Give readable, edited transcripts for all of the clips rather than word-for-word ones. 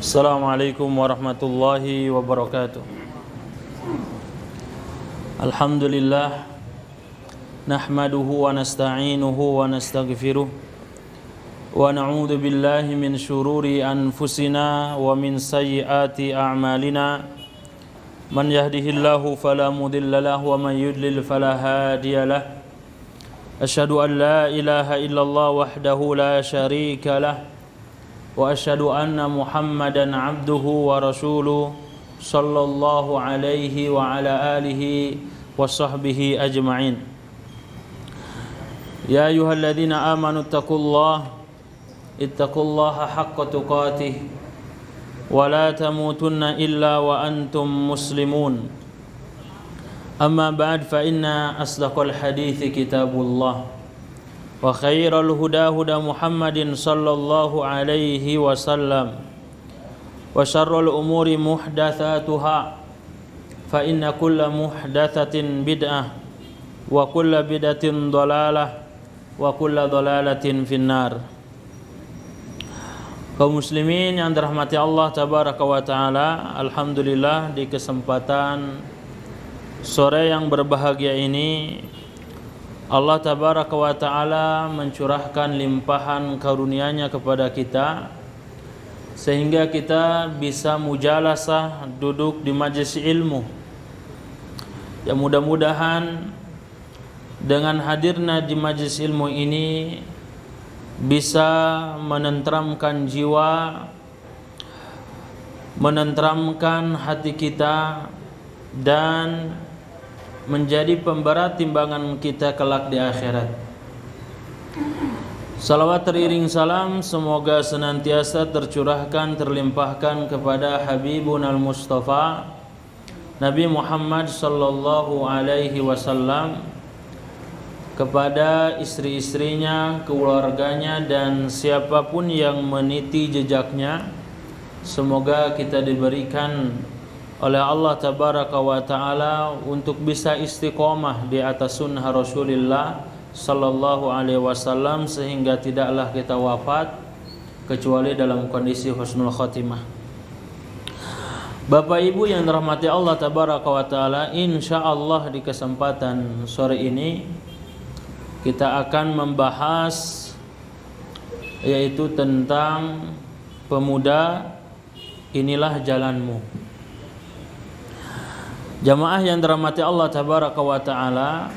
Assalamualaikum warahmatullahi wabarakatuh. Alhamdulillah nahmaduhu wa nasta'inuhu wa nastaghfiruh wa na'udzu billahi min syururi anfusina wa min sayyiati a'malina. Man yahdihillahu fala mudilla lahu wa man yudlil fala hadiyalah. Asyhadu an la ilaha illallah wahdahu la syarika lah wa asyhadu anna Muhammadan abduhu wa rasuluh sallallahu alaihi wa ala alihi wa sahbihi ajma'in. Ya ayyuhalladzina amanu ittaqullaha haqqa tuqatih wa la tamutunna illa wa antum muslimun. Amma ba'd, fa inna asdaqal hadithi kitabullah wa khairal huda huda Muhammadin sallallahu alaihi wasallam wa syarrul umuri muhdatsatuha fa inna kulla muhdatsatin bid'ah wa kulla bid'atin dhalalah wa kulla dhalalatin finnar. Kaum muslimin yang dirahmati Allah tabaraka wa taala, alhamdulillah di kesempatan sore yang berbahagia ini Allah tabaraka wa ta'ala mencurahkan limpahan karunia-Nya kepada kita sehingga kita bisa mujalasah, duduk di majelis ilmu. Ya, mudah-mudahan dengan hadirnya di majelis ilmu ini bisa menenteramkan jiwa, menenteramkan hati kita, dan menjadi pemberat timbangan kita kelak di akhirat. Salawat teriring salam semoga senantiasa tercurahkan, terlimpahkan kepada Habibun al-Mustafa Nabi Muhammad sallallahu alaihi wasallam, kepada istri-istrinya, keluarganya, dan siapapun yang meniti jejaknya. Semoga kita diberikan oleh Allah tabaraka wa ta'ala untuk bisa istiqomah di atas sunnah Rasulullah sallallahu alaihi wasallam sehingga tidaklah kita wafat kecuali dalam kondisi husnul khotimah. Bapak Ibu yang dirahmati Allah tabaraka wa ta'ala, insyaallah di kesempatan sore ini kita akan membahas yaitu tentang pemuda, inilah jalanmu. Jamaah yang dirahmati Allah tabaraka wa ta'ala,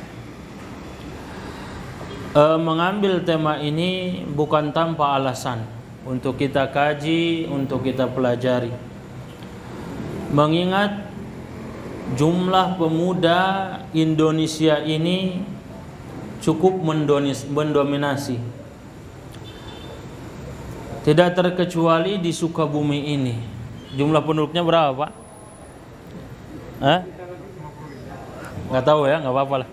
mengambil tema ini bukan tanpa alasan untuk kita kaji, untuk kita pelajari. Mengingat jumlah pemuda Indonesia ini cukup mendominasi, tidak terkecuali di Sukabumi ini. Jumlah penduduknya berapa, Pak? Nggak tahu ya, nggak apa-apa lah.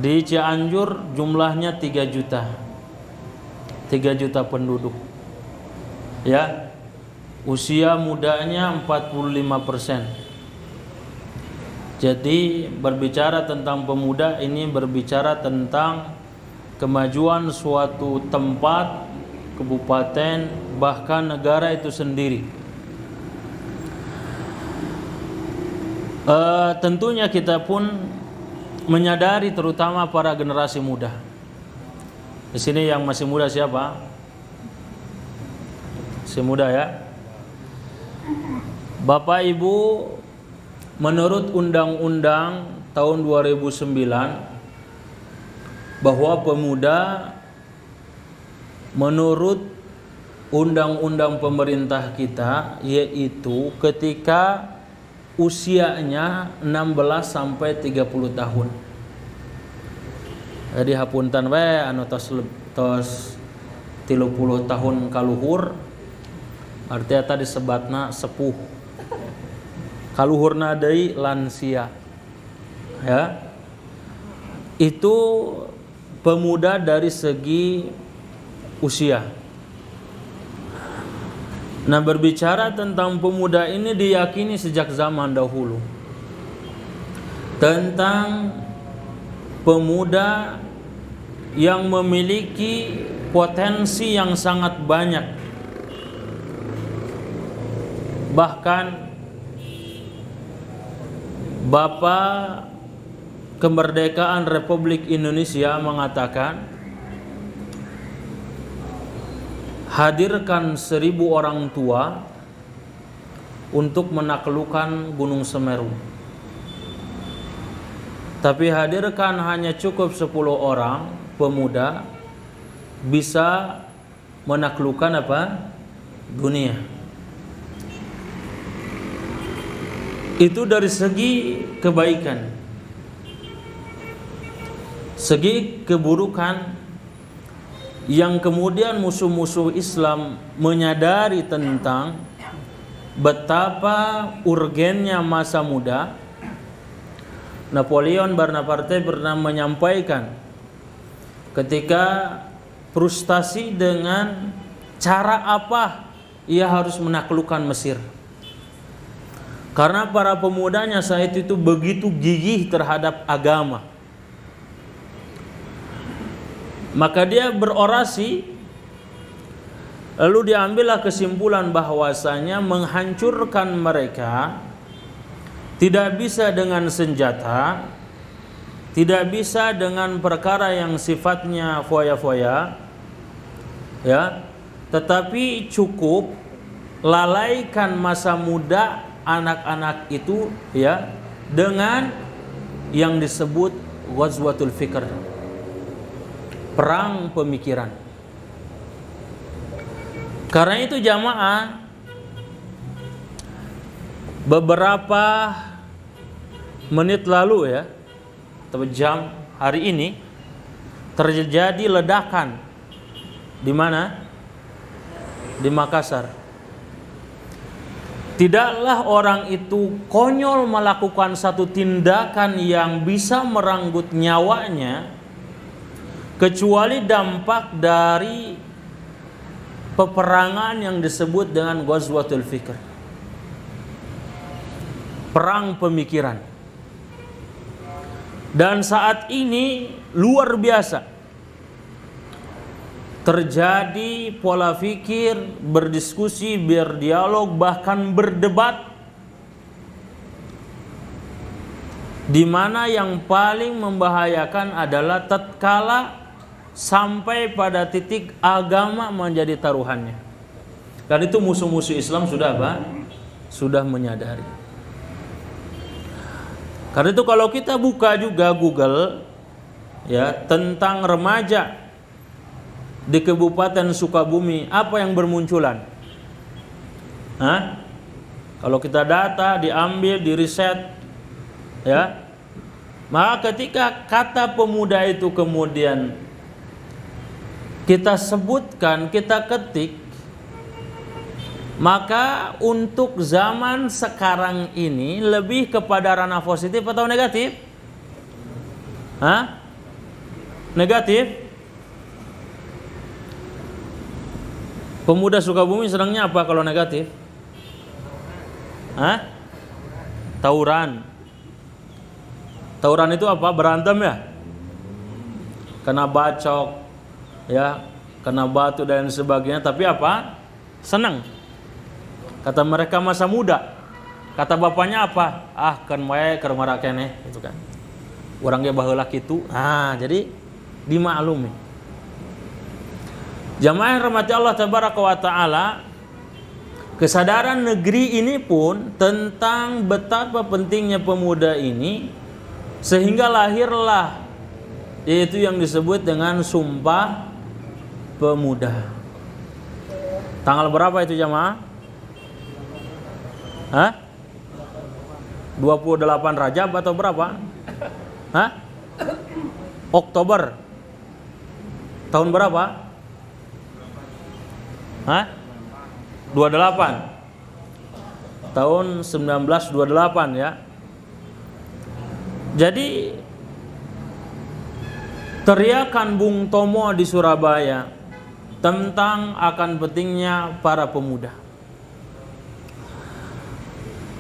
Di Cianjur jumlahnya 3 juta, 3 juta penduduk. Ya, usia mudanya 45%. Jadi berbicara tentang pemuda ini berbicara tentang kemajuan suatu tempat, kabupaten, bahkan negara itu sendiri. Tentunya kita pun menyadari, terutama para generasi muda. Di sini yang masih muda siapa? Masih muda ya. Bapak Ibu, menurut Undang-Undang tahun 2009 bahwa pemuda menurut undang-undang pemerintah kita yaitu ketika usianya 16 sampai 30 tahun. Jadi hapunten we anu tos 30 tahun kaluhur artinya tadi sebatna sepuh. Kaluhurna deui lansia. Ya. Itu pemuda dari segi usia. Nah, berbicara tentang pemuda ini diyakini sejak zaman dahulu. Tentang pemuda yang memiliki potensi yang sangat banyak Bahkan Bapak Kemerdekaan Republik Indonesia mengatakan, hadirkan 1000 orang tua untuk menaklukkan Gunung Semeru. Tapi hadirkan hanya cukup 10 orang pemuda bisa menaklukkan apa? Dunia. Itu dari segi kebaikan. Segi keburukan yang kemudian musuh-musuh Islam menyadari tentang betapa urgennya masa muda. Napoleon Bonaparte pernah menyampaikan ketika frustasi dengan cara apa ia harus menaklukkan Mesir. Karena para pemudanya saat itu begitu gigih terhadap agama. Maka dia berorasi, lalu diambillah kesimpulan bahwasanya menghancurkan mereka tidak bisa dengan senjata, tidak bisa dengan perkara yang sifatnya foya-foya, ya, tetapi cukup lalaikan masa muda anak-anak itu, ya, dengan yang disebut Ghazwatul Fikr, perang pemikiran. Karena itu jamaah, beberapa menit lalu, ya, atau jam hari ini terjadi ledakan di mana? Di Makassar. Tidaklah orang itu konyol melakukan satu tindakan yang bisa merenggut nyawanya, kecuali dampak dari peperangan yang disebut dengan Ghazwatul Fikr, perang pemikiran. Dan saat ini luar biasa terjadi pola pikir, berdiskusi, berdialog, bahkan berdebat, di mana yang paling membahayakan adalah tatkala sampai pada titik agama menjadi taruhannya. Dan itu musuh-musuh Islam sudah apa? Sudah menyadari. Karena itu kalau kita buka juga Google, ya, tentang remaja di Kabupaten Sukabumi, apa yang bermunculan? Hah? Kalau kita data, diambil, diriset, ya, maka ketika kata pemuda itu kemudian kita sebutkan, kita ketik, maka untuk zaman sekarang ini lebih kepada ranah positif atau negatif? Hah? Negatif? Pemuda Sukabumi senangnya apa kalau negatif? Hah? Tawuran. Tawuran itu apa? Berantem, ya? Kena bacok, ya, kena batu dan sebagainya. Tapi apa? Senang. Kata mereka masa muda. Kata bapaknya apa? Ah, kan wae keur marakene, gitu kan. Urang ge baheula kitu. Ah, jadi dimaklumi. Jamaah rahmati Allah tabaraka wa taala, kesadaran negeri ini pun tentang betapa pentingnya pemuda ini, sehingga lahirlah yaitu yang disebut dengan Sumpah Pemuda. Tanggal berapa itu jamaah? Hah? 28 Rajab atau berapa? Hah? Oktober. Tahun berapa? Hah? 28. Tahun 1928, ya. Jadi teriakan Bung Tomo di Surabaya tentang akan pentingnya para pemuda.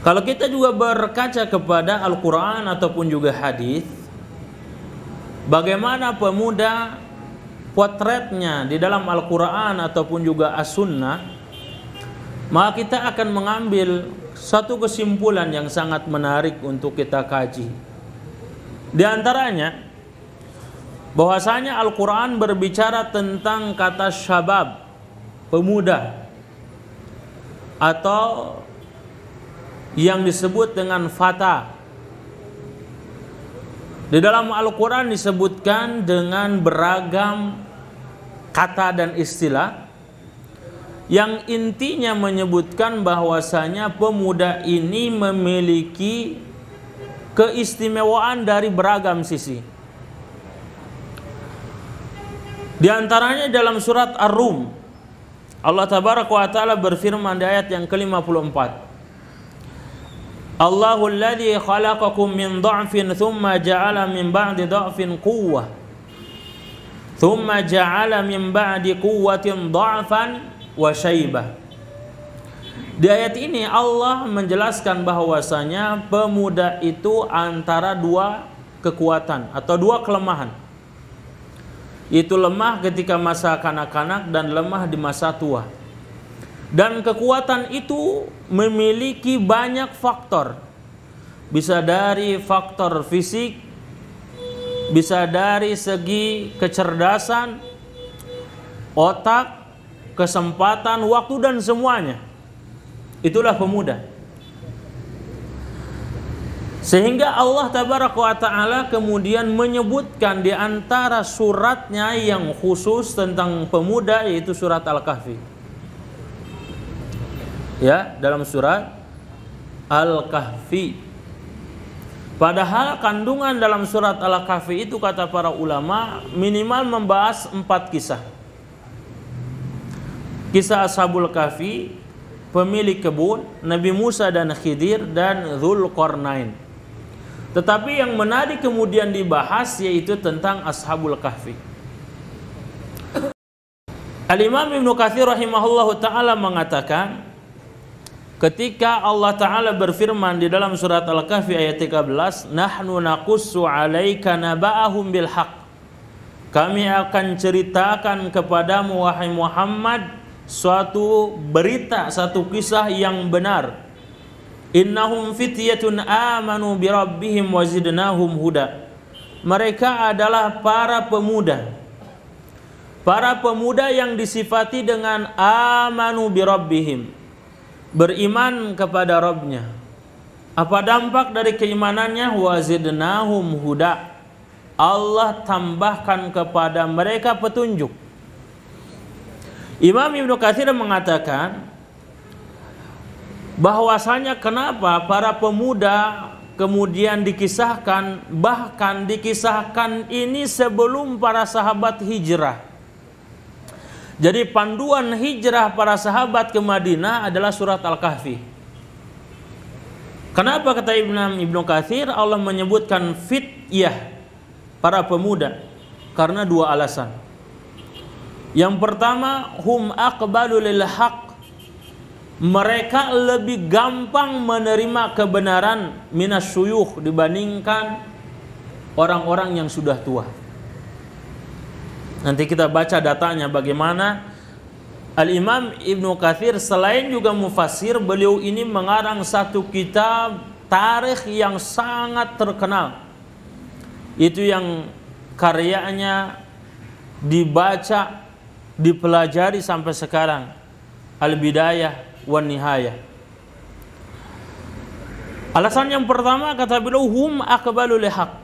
Kalau kita juga berkaca kepada Al-Quran ataupun juga hadis, bagaimana pemuda potretnya di dalam Al-Quran ataupun juga As-Sunnah, maka kita akan mengambil satu kesimpulan yang sangat menarik untuk kita kaji. Di antaranya bahwasanya Al-Quran berbicara tentang kata syabab, pemuda, atau yang disebut dengan fata. Di dalam Al-Quran disebutkan dengan beragam kata dan istilah yang intinya menyebutkan bahwasanya pemuda ini memiliki keistimewaan dari beragam sisi. Di antaranya dalam surat Ar-Rum, Allah tabaraka wa ta'ala berfirman di ayat yang ke-54, Allahul ladzi khalaqakum min dha'fin thumma ja'ala min ba'di dha'fin quwwah thumma ja'ala min ba'di quwwatin dha'fan wa syaibah. Di ayat ini Allah menjelaskan bahwasanya pemuda itu antara dua kekuatan atau dua kelemahan. Itu lemah ketika masa kanak-kanak dan lemah di masa tua. Dan kekuatan itu memiliki banyak faktor. Bisa dari faktor fisik, bisa dari segi kecerdasan, otak, kesempatan, waktu, dan semuanya. Itulah pemuda. Sehingga Allah tabaraka wa ta'ala kemudian menyebutkan di antara suratnya yang khusus tentang pemuda, yaitu surat Al-Kahfi. Ya, dalam surat Al-Kahfi. Padahal kandungan dalam surat Al-Kahfi itu kata para ulama minimal membahas 4 kisah. Kisah Ashabul Kahfi, pemilik kebun, Nabi Musa dan Khidir, dan Dzulqarnain. Tetapi yang menarik kemudian dibahas yaitu tentang Ashabul Kahfi. Al-Imam Ibnu Katsir rahimahullahu ta'ala mengatakan, ketika Allah Ta'ala berfirman di dalam surat Al-Kahfi ayat 13, nahnu naqussu 'alaika naba'ahum bil haqq, kami akan ceritakan kepadamu wahai Muhammad suatu berita, satu kisah yang benar. Innahum fityatun amanu bi rabbihim wa zidnahum huda. Mereka adalah para pemuda. Para pemuda yang disifati dengan amanu bi rabbihim, beriman kepada Rabbnya. Apa dampak dari keimanannya? Wa zidnahum huda. Allah tambahkan kepada mereka petunjuk. Imam Ibnu Katsir mengatakan bahwasanya kenapa para pemuda kemudian dikisahkan, bahkan dikisahkan ini sebelum para sahabat hijrah. Jadi panduan hijrah para sahabat ke Madinah adalah surat Al-Kahfi. Kenapa kata Ibnu Katsir Allah menyebutkan fityah, para pemuda? Karena 2 alasan. Yang pertama, hum aqbalu lil haqq, mereka lebih gampang menerima kebenaran minasyuyukh dibandingkan orang-orang yang sudah tua. Nanti kita baca datanya bagaimana. Al-Imam Ibnu Katsir selain juga mufassir, beliau ini mengarang satu kitab tarikh yang sangat terkenal. Itu yang karyanya dibaca, dipelajari sampai sekarang, Al-Bidayah wan Nihayah. Alasan yang pertama kata beliau, hum aqbalu lihaq,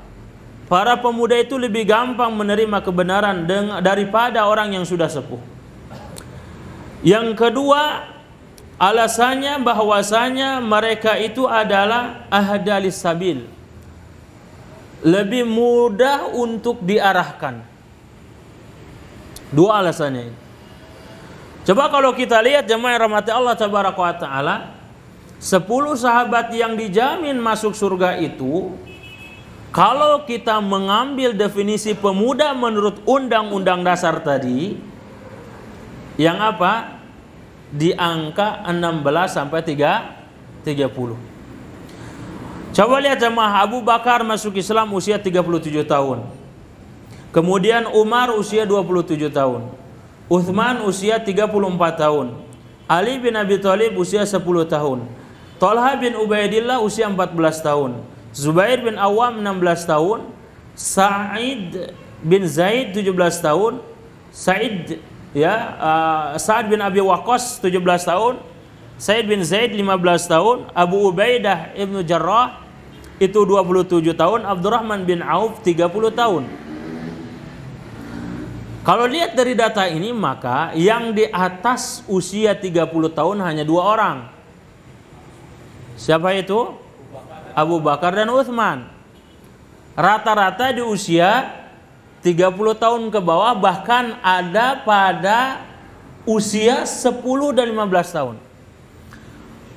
para pemuda itu lebih gampang menerima kebenaran daripada orang yang sudah sepuh. Yang kedua, alasannya bahwasanya mereka itu adalah ahdalis sabil, lebih mudah untuk diarahkan. 2 alasannya ini. Coba kalau kita lihat jemaah rahmati Allah tabaraka wa taala, 10 sahabat yang dijamin masuk surga itu, kalau kita mengambil definisi pemuda menurut undang-undang dasar tadi, yang apa? Di angka 16 sampai 30. Coba lihat jemaah, Abu Bakar masuk Islam usia 37 tahun. Kemudian Umar usia 27 tahun. Uthman usia 34 tahun. Ali bin Abi Thalib usia 10 tahun. Thalha bin Ubaidillah usia 14 tahun. Zubair bin Awam 16 tahun. Sa'id bin Zaid 17 tahun. Sa'ad bin Abi Waqqas 17 tahun. Sa'id bin Zaid 15 tahun. Abu Ubaidah ibnu Jarrah itu 27 tahun. Abdurrahman bin Auf 30 tahun. Kalau lihat dari data ini, maka yang di atas usia 30 tahun hanya 2 orang. Siapa itu? Abu Bakar dan Utsman. Rata-rata di usia 30 tahun ke bawah, bahkan ada pada usia 10 dan 15 tahun.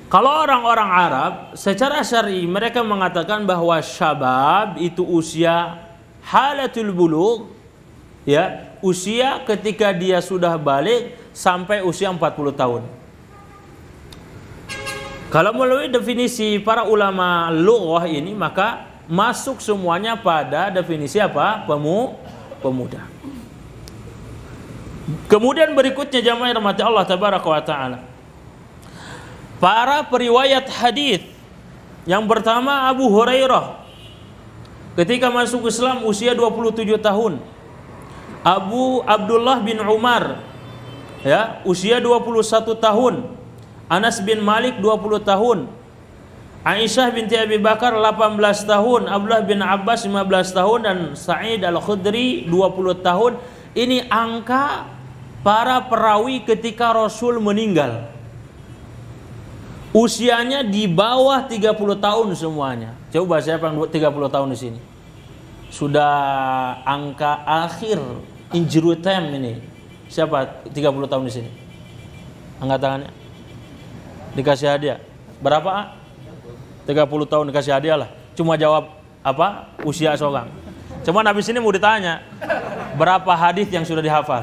Kalau orang-orang Arab secara syar'i mereka mengatakan bahwa syabab itu usia halatul bulugh, ya, usia ketika dia sudah balik sampai usia 40 tahun. Kalau melalui definisi para ulama lughah ini, maka masuk semuanya pada definisi apa? Pemuda. Kemudian berikutnya jamaah rahmati Allah tabaraka wa taala, para periwayat hadis. Yang pertama Abu Hurairah, ketika masuk Islam usia 27 tahun. Abu Abdullah bin Umar, ya, usia 21 tahun. Anas bin Malik 20 tahun. Aisyah binti Abi Bakar 18 tahun. Abdullah bin Abbas 15 tahun dan Sa'id Al-Khudri 20 tahun. Ini angka para perawi ketika Rasul meninggal. Usianya di bawah 30 tahun semuanya. Coba siapa yang 30 tahun di sini? Sudah angka akhir injury time ini. Siapa 30 tahun di sini? Angkat tangannya. Dikasih hadiah. Berapa? 30 tahun dikasih hadiah lah. Cuma jawab apa? Usia seorang. Cuma habis ini mau ditanya, berapa hadis yang sudah dihafal?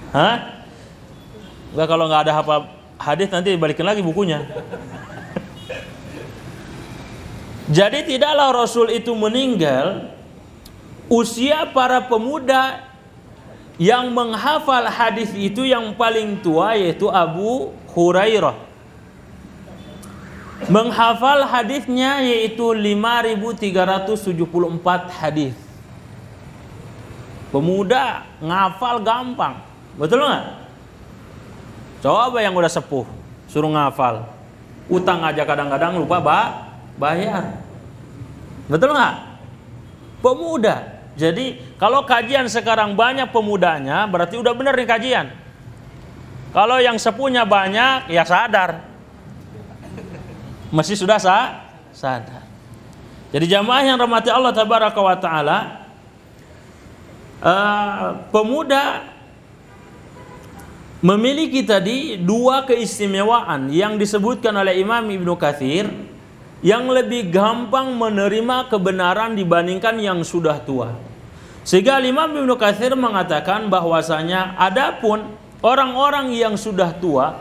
Hah? Enggak, kalau nggak ada hafal hadis nanti balikin lagi bukunya. Jadi tidaklah Rasul itu meninggal, usia para pemuda yang menghafal hadis itu yang paling tua yaitu Abu Hurairah. Menghafal hadisnya yaitu 5.374 hadis. Pemuda ngafal gampang, betul nggak? Coba yang udah sepuh suruh ngafal, utang aja kadang-kadang lupa bayar, betul nggak? Pemuda. Jadi kalau kajian sekarang banyak pemudanya, berarti udah bener nih kajian. Kalau yang sepuhnya banyak, ya sadar. Masih sudah sadar. Jadi jamaah yang rahmati Allah tabaraka wa ta'ala, pemuda memiliki tadi dua keistimewaan yang disebutkan oleh Imam Ibnu Katsir, yang lebih gampang menerima kebenaran dibandingkan yang sudah tua. Sehingga Imam Ibnu Katsir mengatakan bahwasanya adapun orang-orang yang sudah tua,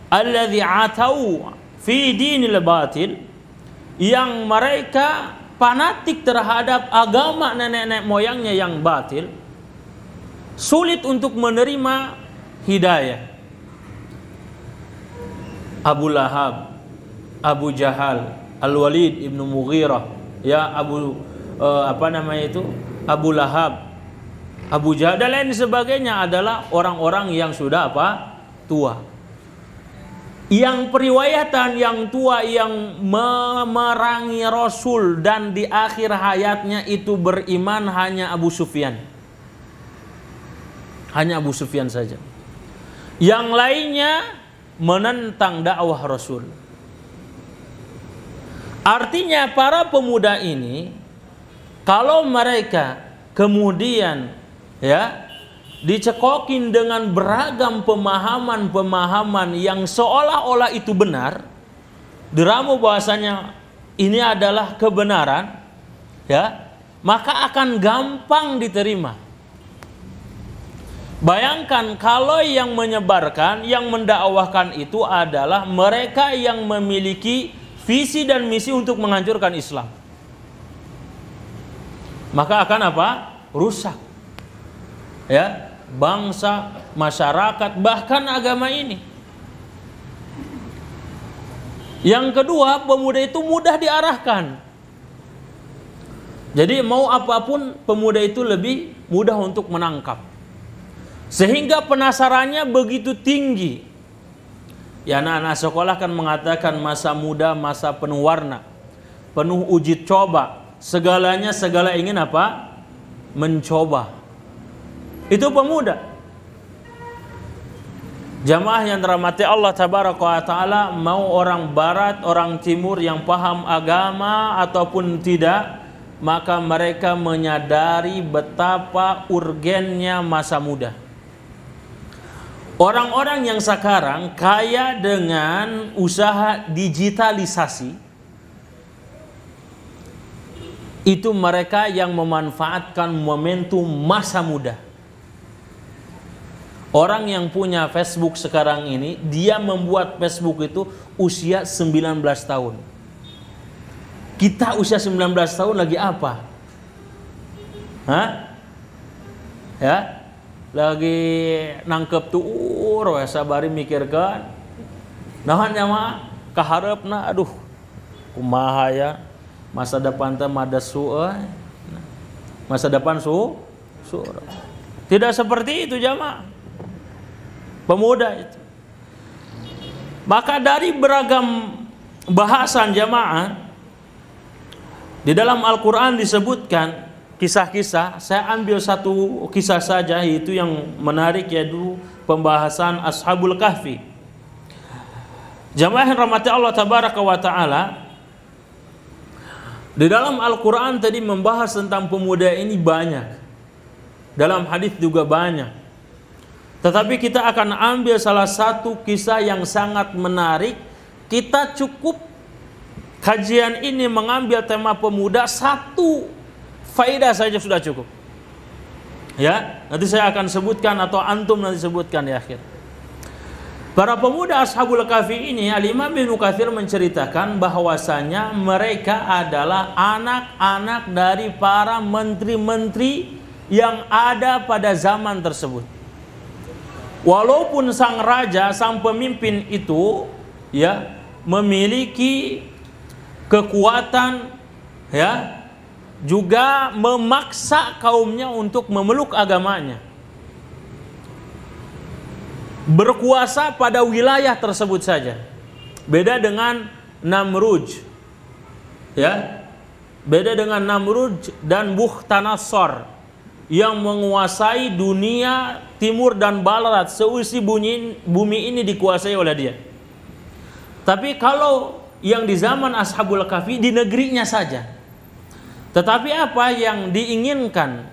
alladzi atau fi dinil batil, yang mereka fanatik terhadap agama nenek-nenek moyangnya yang batil, sulit untuk menerima hidayah. Abu Lahab, Abu Jahal, Al-Walid ibnu Mughirah, ya, Abu Lahab, Abu Jahal dan lain sebagainya adalah orang-orang yang sudah tua. Yang periwayatan yang tua yang memerangi Rasul dan di akhir hayatnya itu beriman hanya Abu Sufyan. Hanya Abu Sufyan saja. Yang lainnya menentang dakwah Rasul. Artinya para pemuda ini, kalau mereka kemudian ya dicekokin dengan beragam pemahaman-pemahaman yang seolah-olah itu benar, diramu bahasanya ini adalah kebenaran, ya, maka akan gampang diterima. Bayangkan kalau yang menyebarkan, yang mendakwahkan itu adalah mereka yang memiliki visi dan misi untuk menghancurkan Islam, maka akan rusak, ya, bangsa masyarakat, bahkan agama ini. Yang kedua, pemuda itu mudah diarahkan. Jadi mau apapun pemuda itu lebih mudah untuk menangkap. Sehingga penasarannya begitu tinggi. Ya, anak-anak sekolah kan mengatakan masa muda, masa penuh warna, penuh uji coba. Segala ingin apa? Mencoba. Itu pemuda. Jamaah yang dirahmati Allah Tabaraka wa Ta'ala, mau orang barat, orang timur yang paham agama ataupun tidak, maka mereka menyadari betapa urgennya masa muda. Orang-orang yang sekarang kaya dengan usaha digitalisasi, itu mereka yang memanfaatkan momentum masa muda. Orang yang punya Facebook sekarang ini, dia membuat Facebook itu usia 19 tahun. Kita usia 19 tahun lagi apa? Hah? Ya? Lagi nangkep tuur, sabari mikirkan. Nahan mah kaharepna, aduh, kumaha ya? Masa depan teh mada sueuy. Masa depan su. Tidak seperti itu jamaah. Pemuda itu. Maka dari beragam bahasan jamaah, di dalam Al-Quran disebutkan kisah-kisah. Saya ambil satu kisah saja, itu yang menarik, yaitu pembahasan Ashabul Kahfi. Jamaah yang rahmati Allah Tabaraka wa Ta'ala, di dalam Al-Quran tadi membahas tentang pemuda ini banyak, dalam hadis juga banyak. Tetapi kita akan ambil salah satu kisah yang sangat menarik. Kita cukup kajian ini mengambil tema pemuda, satu faedah saja sudah cukup. Ya, nanti saya akan sebutkan atau antum nanti sebutkan di akhir. Para pemuda Ashabul Kahfi ini, Al-Imam Ibnu Katsir menceritakan bahwasanya mereka adalah anak-anak dari para menteri-menteri yang ada pada zaman tersebut. Walaupun sang raja, sang pemimpin itu ya memiliki kekuatan, ya, juga memaksa kaumnya untuk memeluk agamanya, berkuasa pada wilayah tersebut saja. Beda dengan Namrud, ya, beda dengan Namrud dan Bukhtanasor yang menguasai dunia timur dan barat, seisi bumi ini dikuasai oleh dia. Tapi kalau yang di zaman Ashabul Kahfi di negerinya saja. Tetapi apa yang diinginkan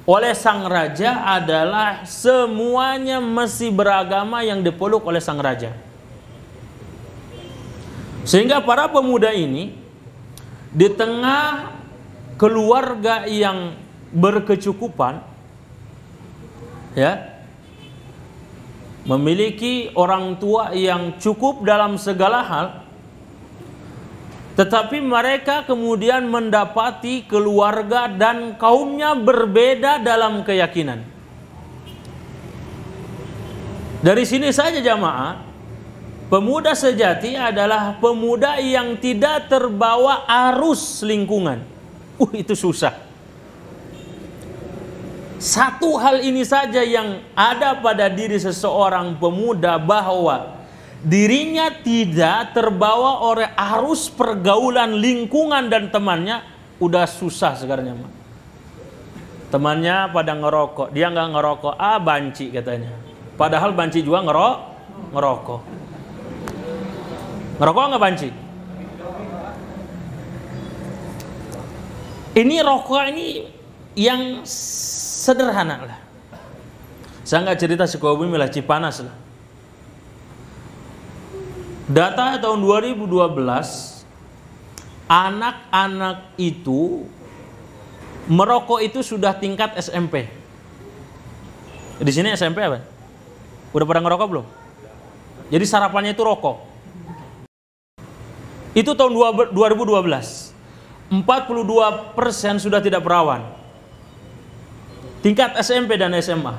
oleh sang raja adalah semuanya mesti beragama yang dipeluk oleh sang raja. Sehingga para pemuda ini di tengah keluarga yang berkecukupan, ya, memiliki orang tua yang cukup dalam segala hal, tetapi mereka kemudian mendapati keluarga dan kaumnya berbeda dalam keyakinan. Dari sini saja jamaah, pemuda sejati adalah pemuda yang tidak terbawa arus lingkungan. Itu susah. Satu hal ini saja yang ada pada diri seseorang pemuda, bahwa dirinya tidak terbawa oleh arus pergaulan lingkungan dan temannya, udah susah sekarang. Temannya pada ngerokok, dia nggak ngerokok, banci katanya. Padahal banci juga ngerokok. Ngerokok nggak banci? Ini rokok ini yang sederhana lah. Saya nggak cerita Sukabumi lah, Cipanas lah. Data tahun 2012, anak-anak itu merokok itu sudah tingkat SMP. Di sini SMP apa? Udah pada ngerokok belum? Jadi sarapannya itu rokok. Itu tahun 2012. 42% sudah tidak perawan. Tingkat SMP dan SMA.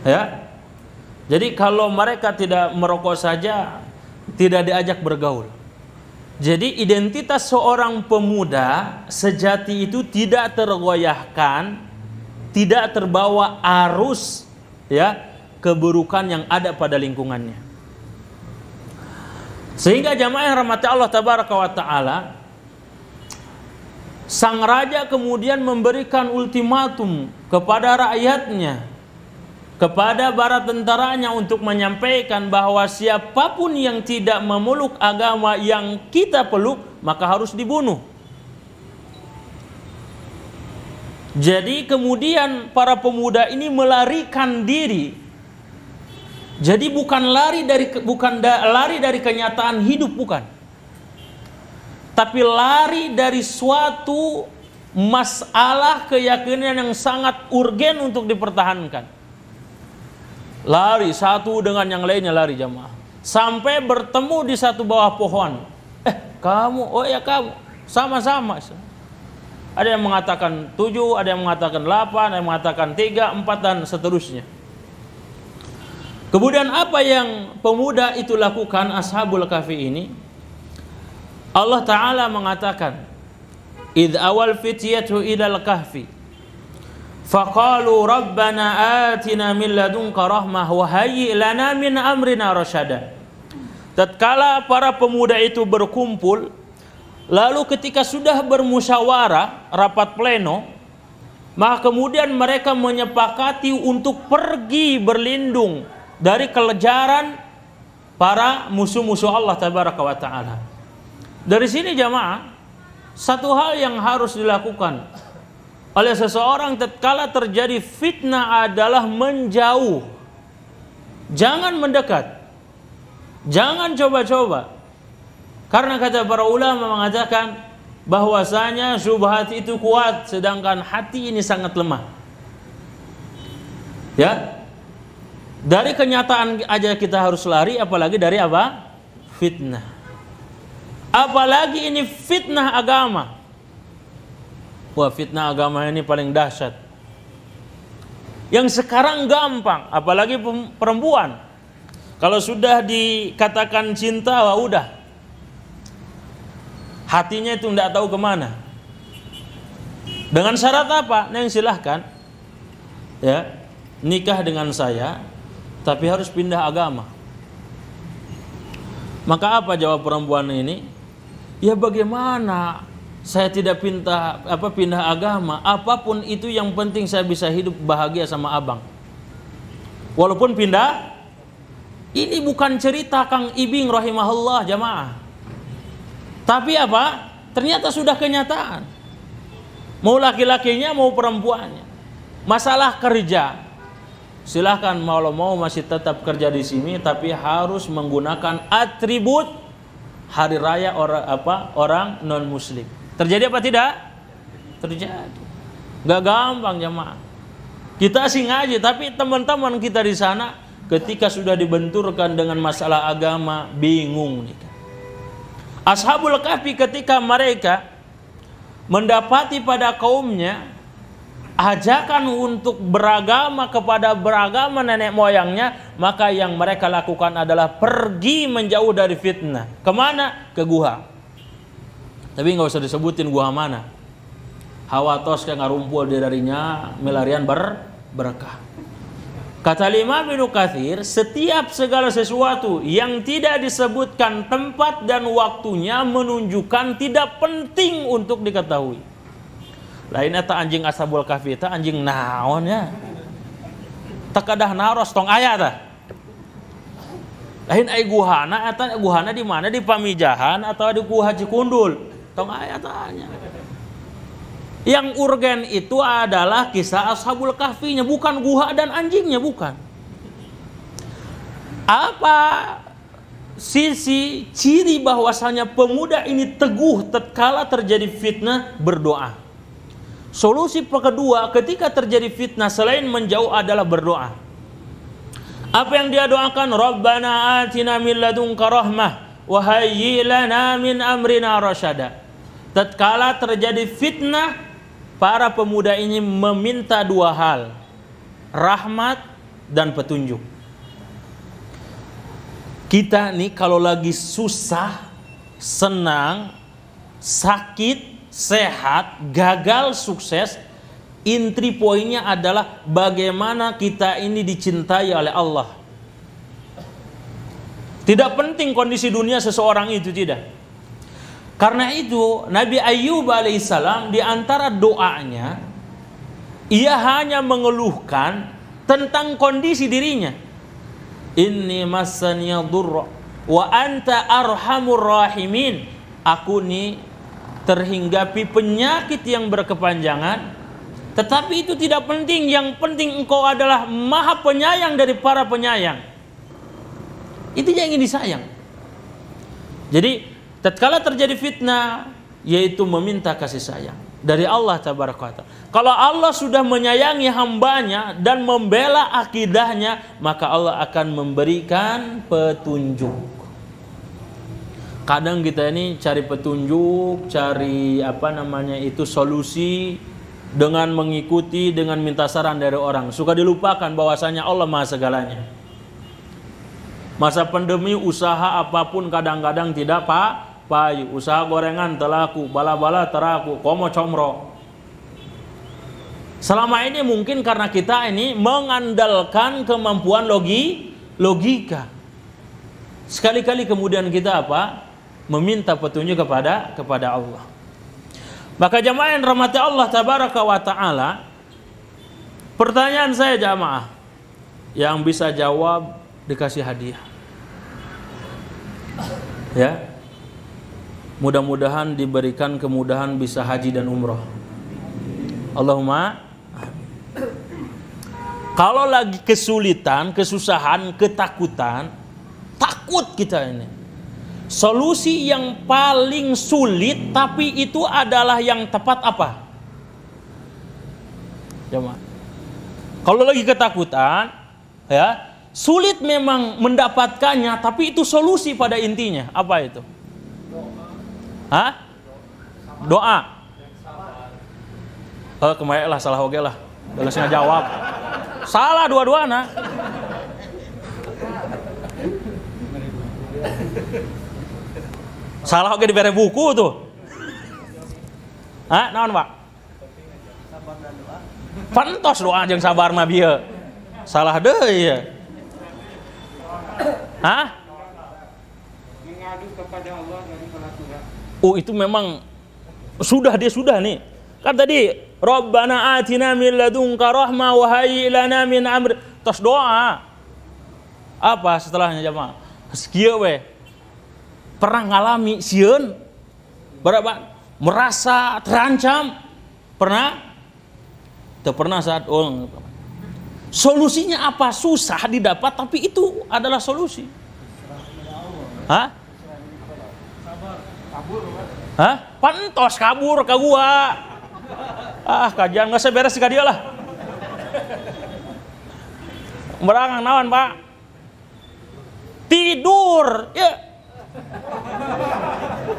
Ya. Jadi kalau mereka tidak merokok saja, tidak diajak bergaul. Jadi identitas seorang pemuda sejati itu tidak tergoyahkan, tidak terbawa arus ya keburukan yang ada pada lingkungannya. Sehingga jamaah yang rahmati Allah tabaraka wa taala, sang raja kemudian memberikan ultimatum kepada rakyatnya, kepada para tentaranya untuk menyampaikan bahwa siapapun yang tidak memeluk agama yang kita peluk maka harus dibunuh. Jadi kemudian para pemuda ini melarikan diri. Jadi bukan lari dari kenyataan hidup, bukan. Tapi lari dari suatu masalah keyakinan yang sangat urgen untuk dipertahankan. Lari satu dengan yang lainnya, lari jamaah. Sampai bertemu di satu bawah pohon. Kamu, oh ya kamu, sama-sama. Ada yang mengatakan 7, ada yang mengatakan 8, ada yang mengatakan 3, 4 dan seterusnya. Kemudian apa yang pemuda itu lakukan, Ashabul Kahfi ini? Allah Ta'ala mengatakan, idh awal fityatu ilal kahfi faqalu rabbana atina min ladunka rahmah wa hayyi lana min amrina rasyada. Tatkala para pemuda itu berkumpul, lalu ketika sudah bermusyawarah, rapat pleno, maka kemudian mereka menyepakati untuk pergi berlindung dari kejaran para musuh-musuh Allah tabaraka wa taala. Dari sini jamaah, satu hal yang harus dilakukan oleh seseorang tatkala terjadi fitnah adalah menjauh. Jangan mendekat. Jangan coba-coba. Karena kata para ulama mengatakan bahwasanya syubhat itu kuat sedangkan hati ini sangat lemah. Ya. Dari kenyataan aja kita harus lari, apalagi dari apa? Fitnah. Apalagi ini fitnah agama. Wah, fitnah agama ini paling dahsyat. Yang sekarang gampang, apalagi perempuan. Kalau sudah dikatakan cinta, wah udah. Hatinya itu tidak tahu kemana. Dengan syarat apa? Neng silahkan. Ya, nikah dengan saya, tapi harus pindah agama. Maka apa jawab perempuan ini? Ya bagaimana saya tidak pindah agama? Apapun itu yang penting saya bisa hidup bahagia sama abang. Walaupun pindah. Ini bukan cerita Kang Ibing rahimahullah jamaah. Tapi apa? Ternyata sudah kenyataan. Mau laki-lakinya mau perempuannya. Masalah kerja. Silahkan mau masih tetap kerja di sini, tapi harus menggunakan atribut hari raya orang non muslim. Terjadi apa tidak? Terjadi. Gak gampang jemaah. Kita asing aja, tapi teman-teman kita di sana ketika sudah dibenturkan dengan masalah agama bingung nih. Ashabul Kahfi ketika mereka mendapati pada kaumnya ajakan untuk beragama kepada beragama nenek moyangnya, maka yang mereka lakukan adalah pergi menjauh dari fitnah. Kemana? Ke guha. Tapi nggak usah disebutin guha mana. Hawatos kayak ngarumpul di darinya melarian berkah. Kata Imam Ibnu Katsir, setiap segala sesuatu yang tidak disebutkan tempat dan waktunya menunjukkan tidak penting untuk diketahui. Lain eta anjing Ashabul Kahfi eta anjing naon ya. Tak kadah naros tong aya tah. Lain ai guhana eta guhana di mana? Di Pamijahan atau di Guha Cikundul? Tong aya tanya. Yang urgen itu adalah kisah Ashabul Kahfinya, bukan guha dan anjingnya, bukan. Apa sisi ciri bahwasanya pemuda ini teguh tatkala terjadi fitnah? Berdoa. Solusi kedua ketika terjadi fitnah selain menjauh adalah berdoa. Apa yang dia doakan? Rabbana atina min ladunka rahmah wa hayyi lana min amrina rasyada. Tatkala terjadi fitnah, para pemuda ini meminta dua hal, rahmat dan petunjuk. Kita nih kalau lagi susah, senang, sakit, sehat, gagal, sukses, inti poinnya adalah bagaimana kita ini dicintai oleh Allah. Tidak penting kondisi dunia seseorang itu, tidak. Karena itu Nabi Ayyub alaihissalam di antara doanya, ia hanya mengeluhkan tentang kondisi dirinya. Inni massaniya dhurra wa anta arhamur rahimin. Aku nih terhinggapi penyakit yang berkepanjangan, tetapi itu tidak penting. Yang penting engkau adalah maha penyayang dari para penyayang. Itu yang ingin disayang. Jadi tatkala terjadi fitnah, yaitu meminta kasih sayang dari Allah tabaraka wa ta'ala. Kalau Allah sudah menyayangi hambanya dan membela akidahnya, maka Allah akan memberikan petunjuk. Kadang kita ini cari petunjuk, cari solusi dengan mengikuti, dengan minta saran dari orang. Suka dilupakan bahwasanya Allah maha segalanya. Masa pandemi usaha apapun kadang-kadang tidak payu. Usaha gorengan telaku, bala-bala teraku, komo comro. Selama ini mungkin karena kita ini mengandalkan kemampuan logika. Sekali-kali kemudian kita meminta petunjuk kepada Allah. Maka jamaah yang rahmati Allah tabaraka wa ta'ala, pertanyaan saya jamaah, yang bisa jawab dikasih hadiah. Ya. Mudah-mudahan diberikan kemudahan bisa haji dan umroh. Allahumma. Kalau lagi kesulitan, kesusahan, ketakutan, takut kita ini. Solusi yang paling sulit tapi itu adalah yang tepat apa? Jemaah. Kalau lagi ketakutan, ya, sulit memang mendapatkannya, tapi itu solusi pada intinya. Apa itu? Hah? Doa. Kemarin lah salah oke lah. Balas nggak jawab. Salah dua-duanya. Salah oke di bere buku tuh. Hah? Naon, Pak? Pantos doa jeung sabar mah bieu. Salah deui ya. Hah? Mengadu kepada Allah dari pelakunya. Oh, itu memang dia sudah nih. Kan tadi Rabbana atina min ladunka rahmah wa hayyi lana min amr. Tos doa. Apa setelahnya jemaah? Sekieu we. Pernah ngalami sieun? Berapa? Merasa terancam? Pernah? Teu pernah saat solusinya apa? Susah didapat, tapi itu adalah solusi. Hah? Hah? Pantos kabur ka gua. Kajian geus beres ka dieu lah. Merangang naon, Pak? Tidur. Ya.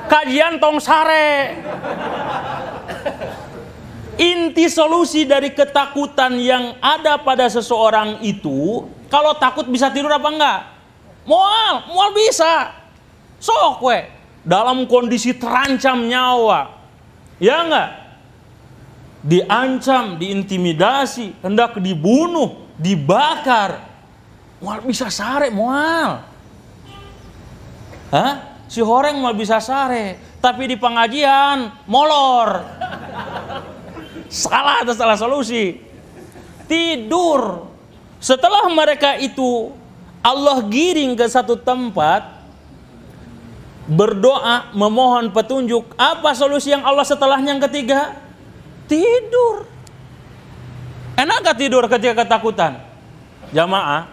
Kajian tong sare. Inti solusi dari ketakutan yang ada pada seseorang itu, kalau takut bisa tidur apa enggak? Moal bisa. Sok we, dalam kondisi terancam nyawa. Ya enggak? Diancam, diintimidasi, hendak dibunuh, dibakar. Moal bisa sare, moal. Hah? Si horeng moal bisa sare, tapi di pengajian molor. Salah atau salah solusi? Tidur. Setelah mereka itu Allah giring ke satu tempat, berdoa, memohon petunjuk. Apa solusi yang Allah setelahnya yang ketiga? Tidur. Enak gak tidur ketika ketakutan? Jamaah,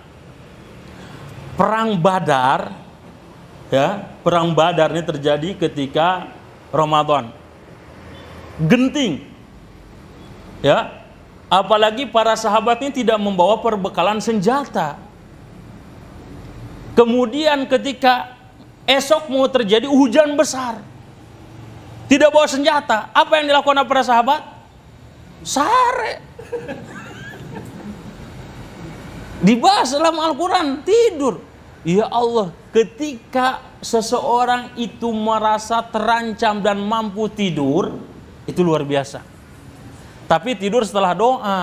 perang Badar, ya, perang Badar ini terjadi ketika Ramadan. Genting. Ya, apalagi para sahabat ini tidak membawa perbekalan senjata. Kemudian ketika esok mau terjadi hujan besar, tidak bawa senjata, apa yang dilakukan para sahabat? Sare. Dibahas dalam Al-Quran, tidur. Ya Allah, ketika seseorang itu merasa terancam dan mampu tidur, itu luar biasa. Tapi tidur setelah doa,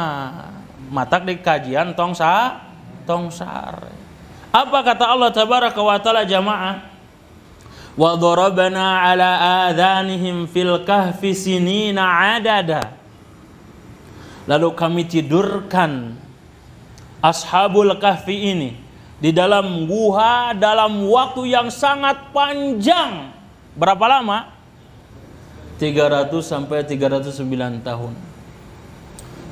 matak di kajian tong sare. Apa kata Allah tabaraka wa taala jamaah? Wa darabna ala adhanihim fil kahfi sinina adada. Lalu kami tidurkan ashabul kahfi ini di dalam gua dalam waktu yang sangat panjang. Berapa lama? 300 sampai 309 tahun.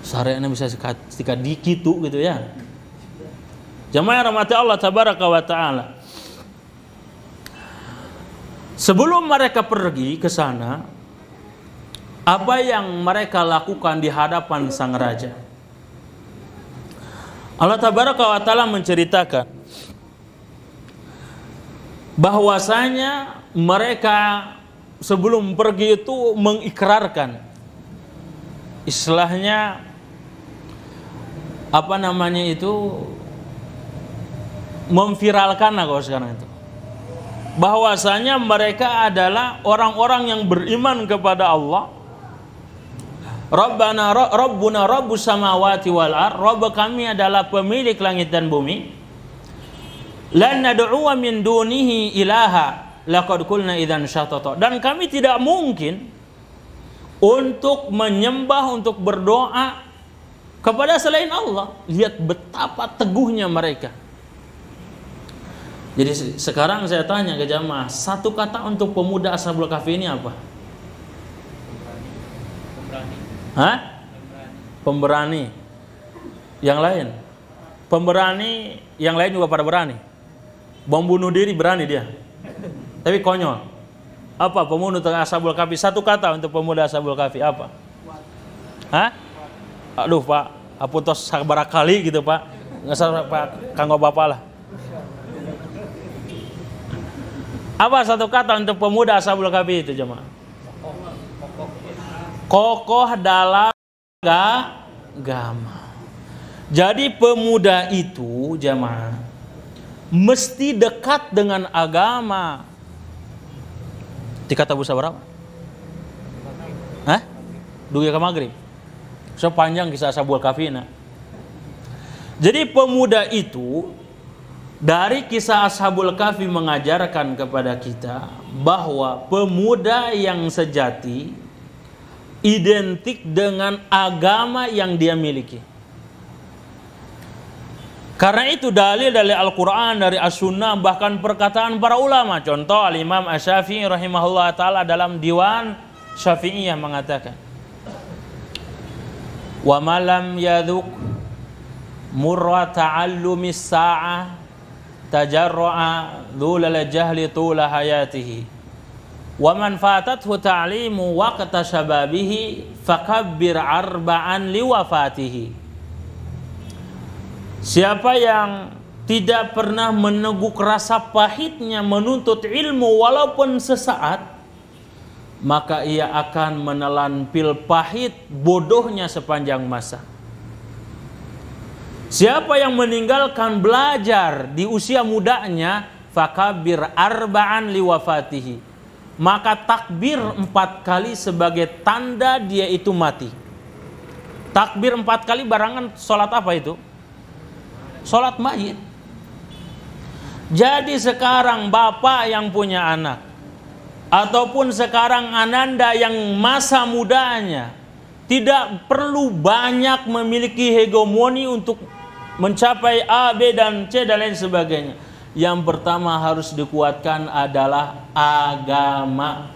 Sarena bisa sekat dikit gitu ya. Jamaah rahmati Allah tabaraka wa taala. Sebelum mereka pergi ke sana, apa yang mereka lakukan di hadapan sang raja? Allah tabaraka wa taala menceritakan bahwasanya mereka sebelum pergi itu mengikrarkan, istilahnya apa namanya itu, memviralkan kalau sekarang itu, bahwasanya mereka adalah orang-orang yang beriman kepada Allah. Rabbuna rabbus samawati wal ard, Rabb kami adalah pemilik langit dan bumi. Lan nad'u min dunihi ilaha laqad qulna idzan syatata, dan kami tidak mungkin untuk menyembah, untuk berdoa kepada selain Allah. Lihat betapa teguhnya mereka. Jadi sekarang saya tanya ke jamaah, satu kata untuk pemuda Ashabul Kahfi ini apa? Hah? Pemberani. Yang lain? Pemberani, yang lain juga pada berani. Bom bunuh diri berani dia. Tapi konyol. Apa pemuda Ashabul Kahfi? Satu kata untuk pemuda Ashabul Kahfi apa? Hah? Aduh Pak, apuntos sabar kali gitu Pak. Nggak salah Pak, kanggo bapak lah. Apa satu kata untuk pemuda Ashabul Kahfi itu jemaah? Kokoh dalam agama. Jadi pemuda itu jemaah mesti dekat dengan agama. Dikata busa berapa? Hah? Dugi ke maghrib. Sepanjang kisah Ashabul Kahfi. Jadi pemuda itu dari kisah Ashabul Kahfi mengajarkan kepada kita bahwa pemuda yang sejati identik dengan agama yang dia miliki. Karena itu dalil dari Al-Quran, dari As-Sunnah, bahkan perkataan para ulama. Contoh Al-Imam Asy-Syafi'i rahimahullah ta'ala dalam Diwan Syafi'iyah mengatakan, wa malam yaduk murra ta'allumis sa'ah tajarru'a dhulal jahli tula hayatihi wa man fatathu ta'limu waqta syababihi fakabbir arba'an liwafatihi. Siapa yang tidak pernah meneguk rasa pahitnya menuntut ilmu walaupun sesaat, maka ia akan menelan pil pahit bodohnya sepanjang masa. Siapa yang meninggalkan belajar di usia mudanya, fakabir arba'an liwafatihi, maka takbir 4 kali sebagai tanda dia itu mati. Takbir 4 kali barangan sholat apa itu? Sholat mayit. Jadi sekarang bapak yang punya anak, ataupun sekarang ananda yang masa mudanya tidak perlu banyak memiliki hegemoni untuk mencapai A, B, dan C dan lain sebagainya. Yang pertama harus dikuatkan adalah agama.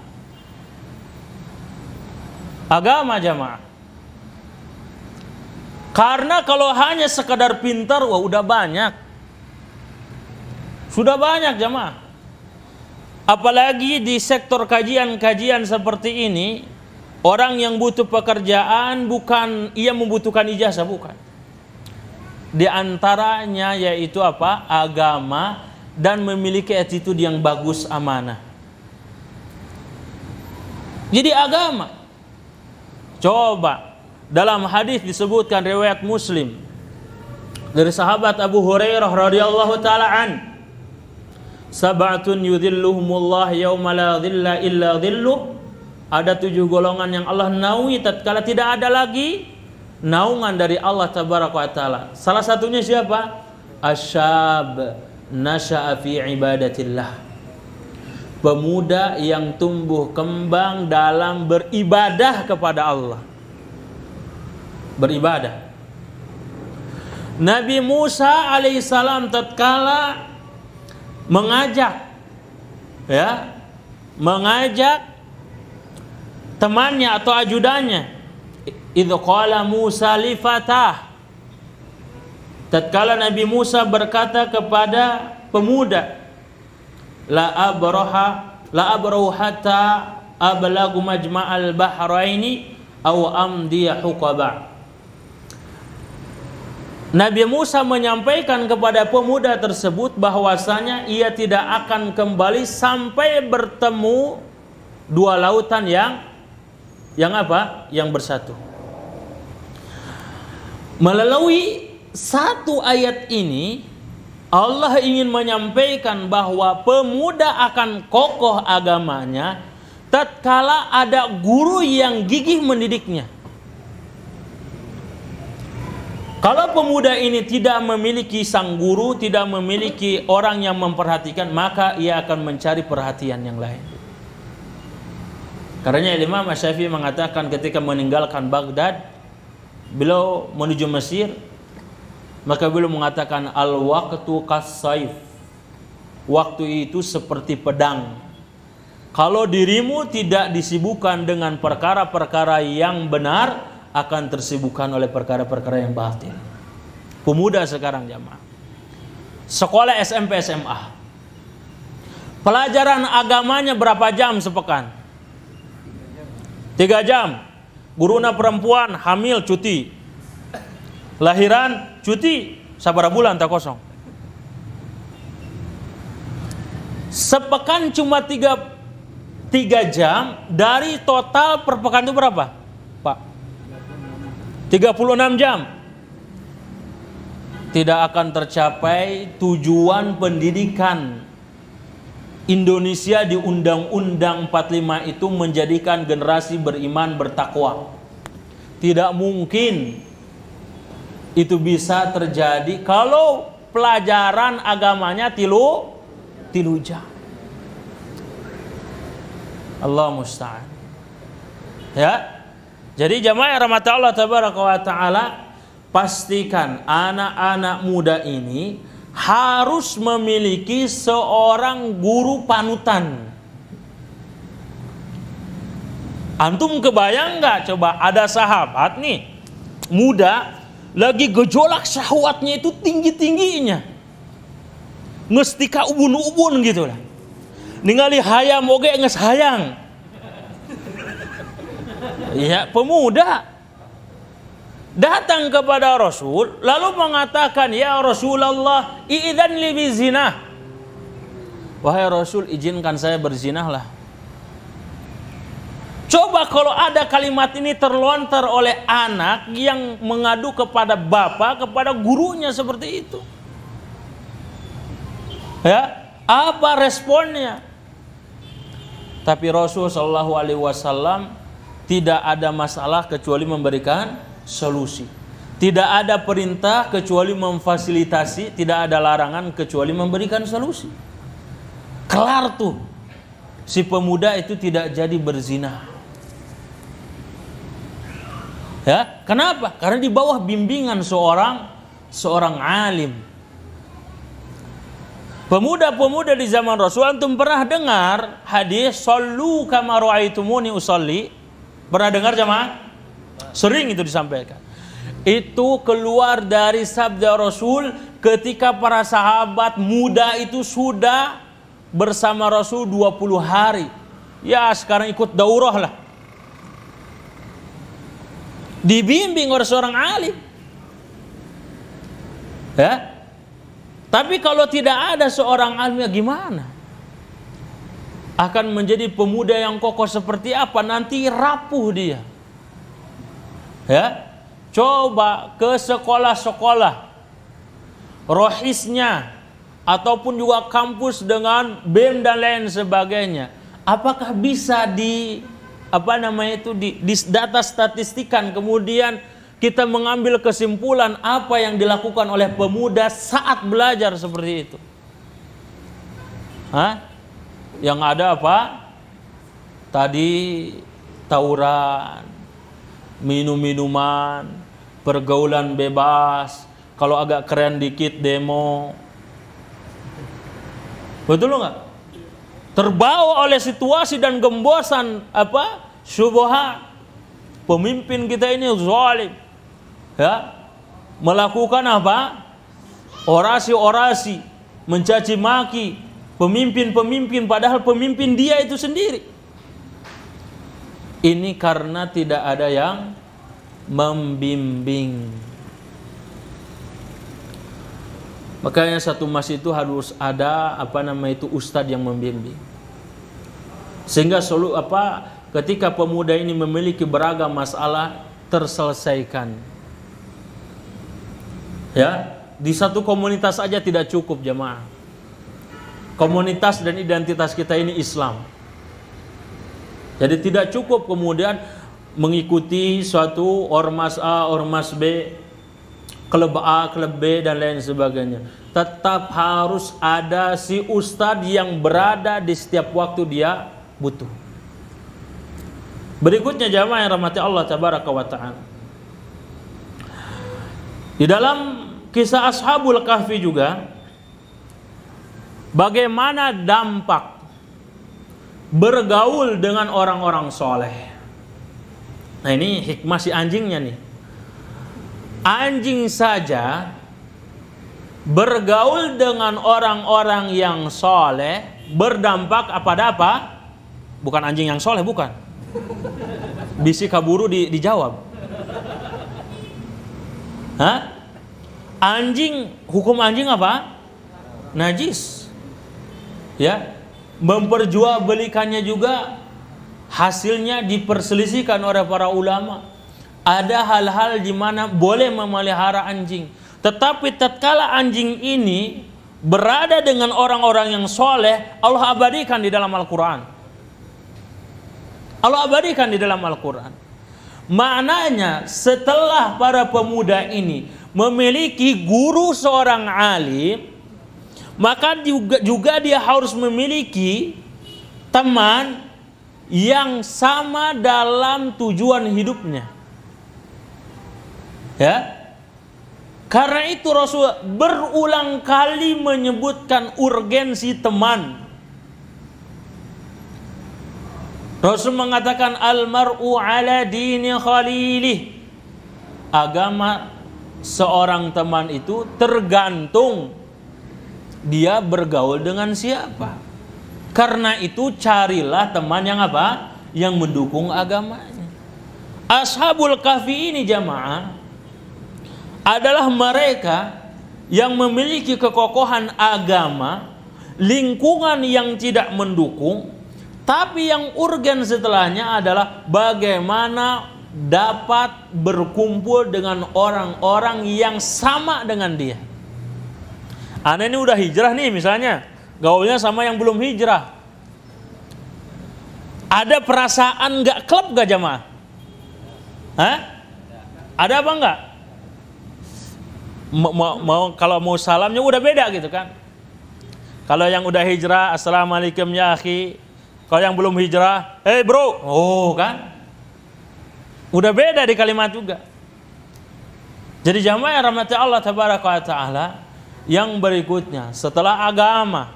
Agama jamaah. Karena kalau hanya sekadar pintar, wah udah banyak. Sudah banyak jamaah. Apalagi di sektor kajian-kajian seperti ini, orang yang butuh pekerjaan bukan ia membutuhkan ijazah, bukan. Di antaranya yaitu apa? Agama dan memiliki attitude yang bagus, amanah. Jadi agama. Coba dalam hadis disebutkan riwayat Muslim, Dari sahabat Abu Hurairah radhiyallahu taala an, sab'atun yudhilluhumullah yauma la dhilla illa dhilluh. Ada 7 golongan yang Allah naungi tatkala tidak ada lagi naungan dari Allah tabaraka wa taala. Salah satunya siapa? Asyab nasha'a fi ibadatillah. Pemuda yang tumbuh kembang dalam beribadah kepada Allah. Beribadah. Nabi Musa alaihissalam tatkala mengajak temannya atau ajudannya, idz qala Musa li fatah, tatkala Nabi Musa berkata kepada pemuda, la abrahu hatta ablagu majma'al bahraini aw amdiya huqaba. Nabi Musa menyampaikan kepada pemuda tersebut bahwasanya ia tidak akan kembali sampai bertemu 2 lautan yang bersatu. Melalui 1 ayat ini Allah ingin menyampaikan bahwa pemuda akan kokoh agamanya tatkala ada guru yang gigih mendidiknya. Kalau pemuda ini tidak memiliki sang guru, tidak memiliki orang yang memperhatikan, maka ia akan mencari perhatian yang lain. Karena Imam Asy-Syafi'i mengatakan ketika meninggalkan Baghdad, beliau menuju Mesir, maka beliau mengatakan al-waqtu kas-saif. Waktu itu seperti pedang. Kalau dirimu tidak disibukkan dengan perkara-perkara yang benar, akan tersibukkan oleh perkara-perkara yang batil. Pemuda sekarang jamaah, sekolah SMP SMA, pelajaran agamanya berapa jam sepekan? 3 jam. Guruna perempuan hamil cuti, lahiran cuti, sabara bulan tak kosong. Sepekan cuma 3 jam, dari total per pekan itu berapa, Pak? 36 jam. Tidak akan tercapai tujuan pendidikan Indonesia di Undang-Undang 45 itu menjadikan generasi beriman bertakwa. Tidak mungkin itu bisa terjadi kalau pelajaran agamanya tilu jam. Allah musta'an. Ya. Jadi jamaah rahmat Allah tabaraka wa taala, pastikan anak-anak muda ini harus memiliki seorang guru panutan. Antum kebayang nggak coba ada sahabat nih muda lagi gejolak syahwatnya itu tinggi-tingginya, ngestika ubun-ubun gitu lah, ningali hayam oge nges hayang. Ya, pemuda datang kepada Rasul lalu mengatakan, ya Rasulullah, idzan li bizina. Wahai Rasul, izinkan saya berzinah lah. Coba kalau ada kalimat ini terlontar oleh anak yang mengadu kepada bapak, kepada gurunya seperti itu. Ya, apa responnya? Tapi Rasul sallallahu alaihi wasallam tidak ada masalah kecuali memberikan solusi. Tidak ada perintah kecuali memfasilitasi, tidak ada larangan kecuali memberikan solusi. Kelar tuh. Si pemuda itu tidak jadi berzina. Ya, kenapa? Karena di bawah bimbingan seorang alim. Pemuda-pemuda di zaman Rasul, antum pernah dengar hadis sallu kama ra'aitumuni usolli? Pernah dengar jemaah? Sering itu disampaikan. Itu keluar dari sabda Rasul ketika para sahabat muda itu sudah bersama Rasul 20 hari. Ya, sekarang ikut daurah lah. Dibimbing oleh seorang alim. Ya. Tapi kalau tidak ada seorang alim, ya gimana? Akan menjadi pemuda yang kokoh seperti apa? Nanti rapuh dia. Ya, coba ke sekolah-sekolah rohisnya, ataupun juga kampus dengan BEM dan lain sebagainya, apakah bisa di data statistikan, kemudian kita mengambil kesimpulan apa yang dilakukan oleh pemuda saat belajar seperti itu? Yang ada apa? Tadi tawuran, minum-minuman, pergaulan bebas, kalau agak keren dikit demo. Betul nggak? Terbawa oleh situasi dan gembosan syubhat. Pemimpin kita ini zalim, ya, melakukan orasi-orasi, mencaci maki pemimpin-pemimpin, padahal pemimpin dia itu sendiri. Ini karena tidak ada yang membimbing. Makanya satu masjid itu harus ada ustadz yang membimbing. Sehingga ketika pemuda ini memiliki beragam masalah terselesaikan. Ya, di satu komunitas saja tidak cukup, jemaah. Komunitas dan identitas kita ini Islam. Jadi tidak cukup kemudian mengikuti suatu ormas A, ormas B, klub A, klub B dan lain sebagainya. Tetap harus ada si ustadz yang berada di setiap waktu dia butuh. Berikutnya jamaah yang rahmati Allah tabaraka wa ta'ala, di dalam kisah Ashabul Kahfi juga, bagaimana dampak bergaul dengan orang-orang soleh. Nah, ini hikmah si anjingnya nih. Anjing saja bergaul dengan orang-orang yang soleh berdampak pada apa? Bukan anjing yang soleh, bukan. Bisi kaburu dijawab. Hukum anjing apa? Najis. Ya, memperjualbelikannya juga hasilnya diperselisihkan oleh para ulama. Ada hal-hal di mana boleh memelihara anjing, tetapi tatkala anjing ini berada dengan orang-orang yang soleh, Allah abadikan di dalam Al-Quran. Allah abadikan di dalam Al-Quran. Maknanya setelah para pemuda ini memiliki guru seorang alim, maka juga dia harus memiliki teman yang sama dalam tujuan hidupnya. Ya. Karena itu Rasul berulang kali menyebutkan urgensi teman. Rasul mengatakan al-mar'u ala dini khalilih. Agama seorang teman itu tergantung dia bergaul dengan siapa. Karena itu carilah teman yang apa? Yang mendukung agamanya. Ashabul Kahfi ini jamaah adalah mereka yang memiliki kekokohan agama, lingkungan yang tidak mendukung, tapi yang urgen setelahnya adalah bagaimana dapat berkumpul dengan orang-orang yang sama dengan dia. Anda ini udah hijrah nih misalnya, gaulnya sama yang belum hijrah. Ada perasaan nggak klub gak jamaah? Ada apa enggak? Kalau mau salamnya udah beda gitu kan. Kalau yang udah hijrah, assalamualaikum ya akhi. Kalau yang belum hijrah, hey bro, oh kan, udah beda di kalimat juga. Jadi jamaah yang rahmati Allah tabaraka wa ta'ala, yang berikutnya setelah agama,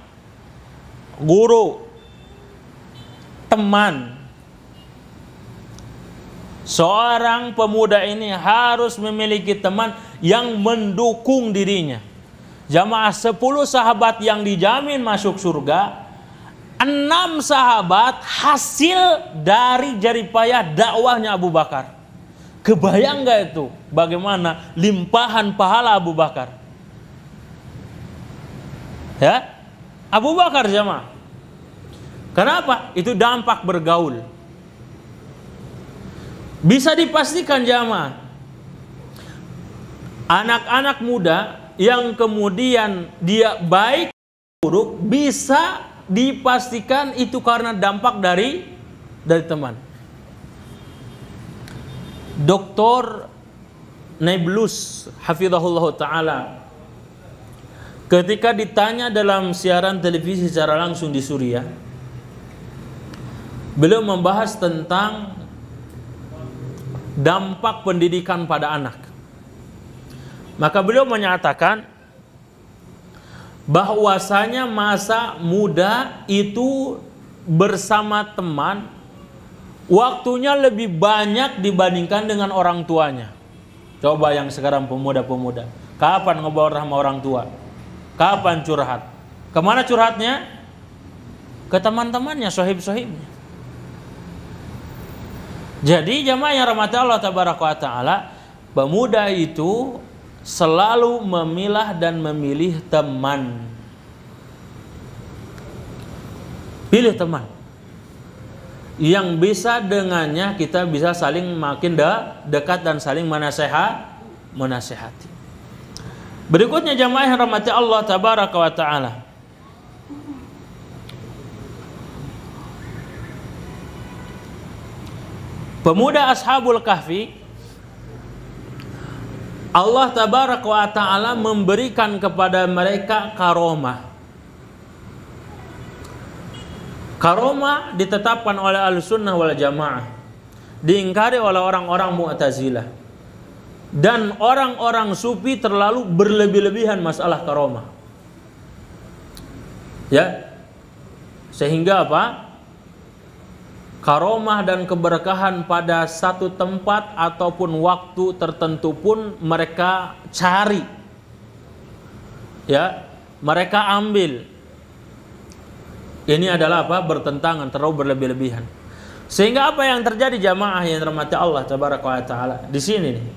guru, teman, seorang pemuda ini harus memiliki teman yang mendukung dirinya. Jamaah 10 sahabat yang dijamin masuk surga, 6 sahabat hasil dari jeripayah dakwahnya Abu Bakar. Kebayang gak itu bagaimana limpahan pahala Abu Bakar? Ya, Abu Bakar jamaah. Kenapa? Itu dampak bergaul. Bisa dipastikan jamaah, anak-anak muda yang kemudian dia baik buruk bisa dipastikan itu karena dampak dari teman. Dr. Nablus hafizahullah taala ketika ditanya dalam siaran televisi secara langsung di Suriah, beliau membahas tentang dampak pendidikan pada anak. Maka beliau menyatakan bahwasanya masa muda itu bersama teman waktunya lebih banyak dibandingkan dengan orang tuanya. Coba yang sekarang pemuda-pemuda, kapan ngobrol sama orang tua? Kapan curhat? Kemana curhatnya? Ke teman-temannya, sohib-sohibnya. Jadi jamaah yang rahmati Allah tabaraka wa taala, pemuda itu selalu memilah dan memilih teman. Pilih teman yang bisa dengannya kita bisa saling makin dekat dan saling menasehati. Berikutnya jamaah yang rahmati Allah tabaraka wa taala, pemuda Ashabul Kahfi, Allah tabaraka wa ta'ala memberikan kepada mereka karomah. Karomah ditetapkan oleh Ahlussunnah wal Jamaah, diingkari oleh orang-orang Mu'tazilah. Dan orang-orang Sufi terlalu berlebih-lebihan masalah karomah. Ya. Sehingga apa? Karomah dan keberkahan pada satu tempat ataupun waktu tertentu pun mereka cari, ya, mereka ambil. Ini adalah apa? Bertentangan, terlalu berlebih-lebihan. Sehingga apa yang terjadi jamaah yang dirahmati Allah tabaraka wa taala di sini nih,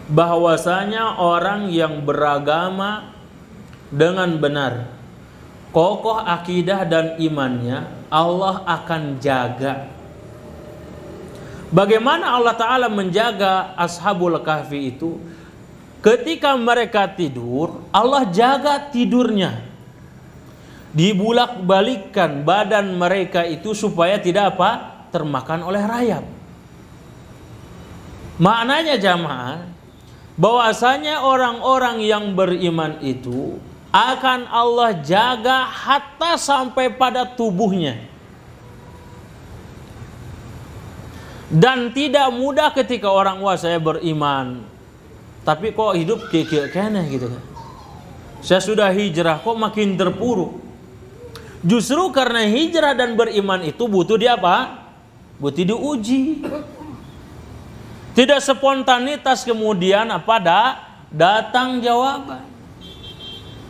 bahwasanya orang yang beragama dengan benar, kokoh akidah dan imannya, Allah akan jaga. Bagaimana Allah Ta'ala menjaga Ashabul Kahfi itu? Ketika mereka tidur, Allah jaga tidurnya. Dibulak-balikkan badan mereka itu supaya tidak apa? Termakan oleh rayap. Maknanya jamaah, bahwasanya orang-orang yang beriman itu akan Allah jaga hatta sampai pada tubuhnya. Dan tidak mudah ketika orang, wah saya beriman tapi kok hidup kayak gitu kan. Saya sudah hijrah kok makin terpuruk. Justru karena hijrah dan beriman itu butuh di apa? Butuh diuji. Tidak spontanitas kemudian apa datang jawaban.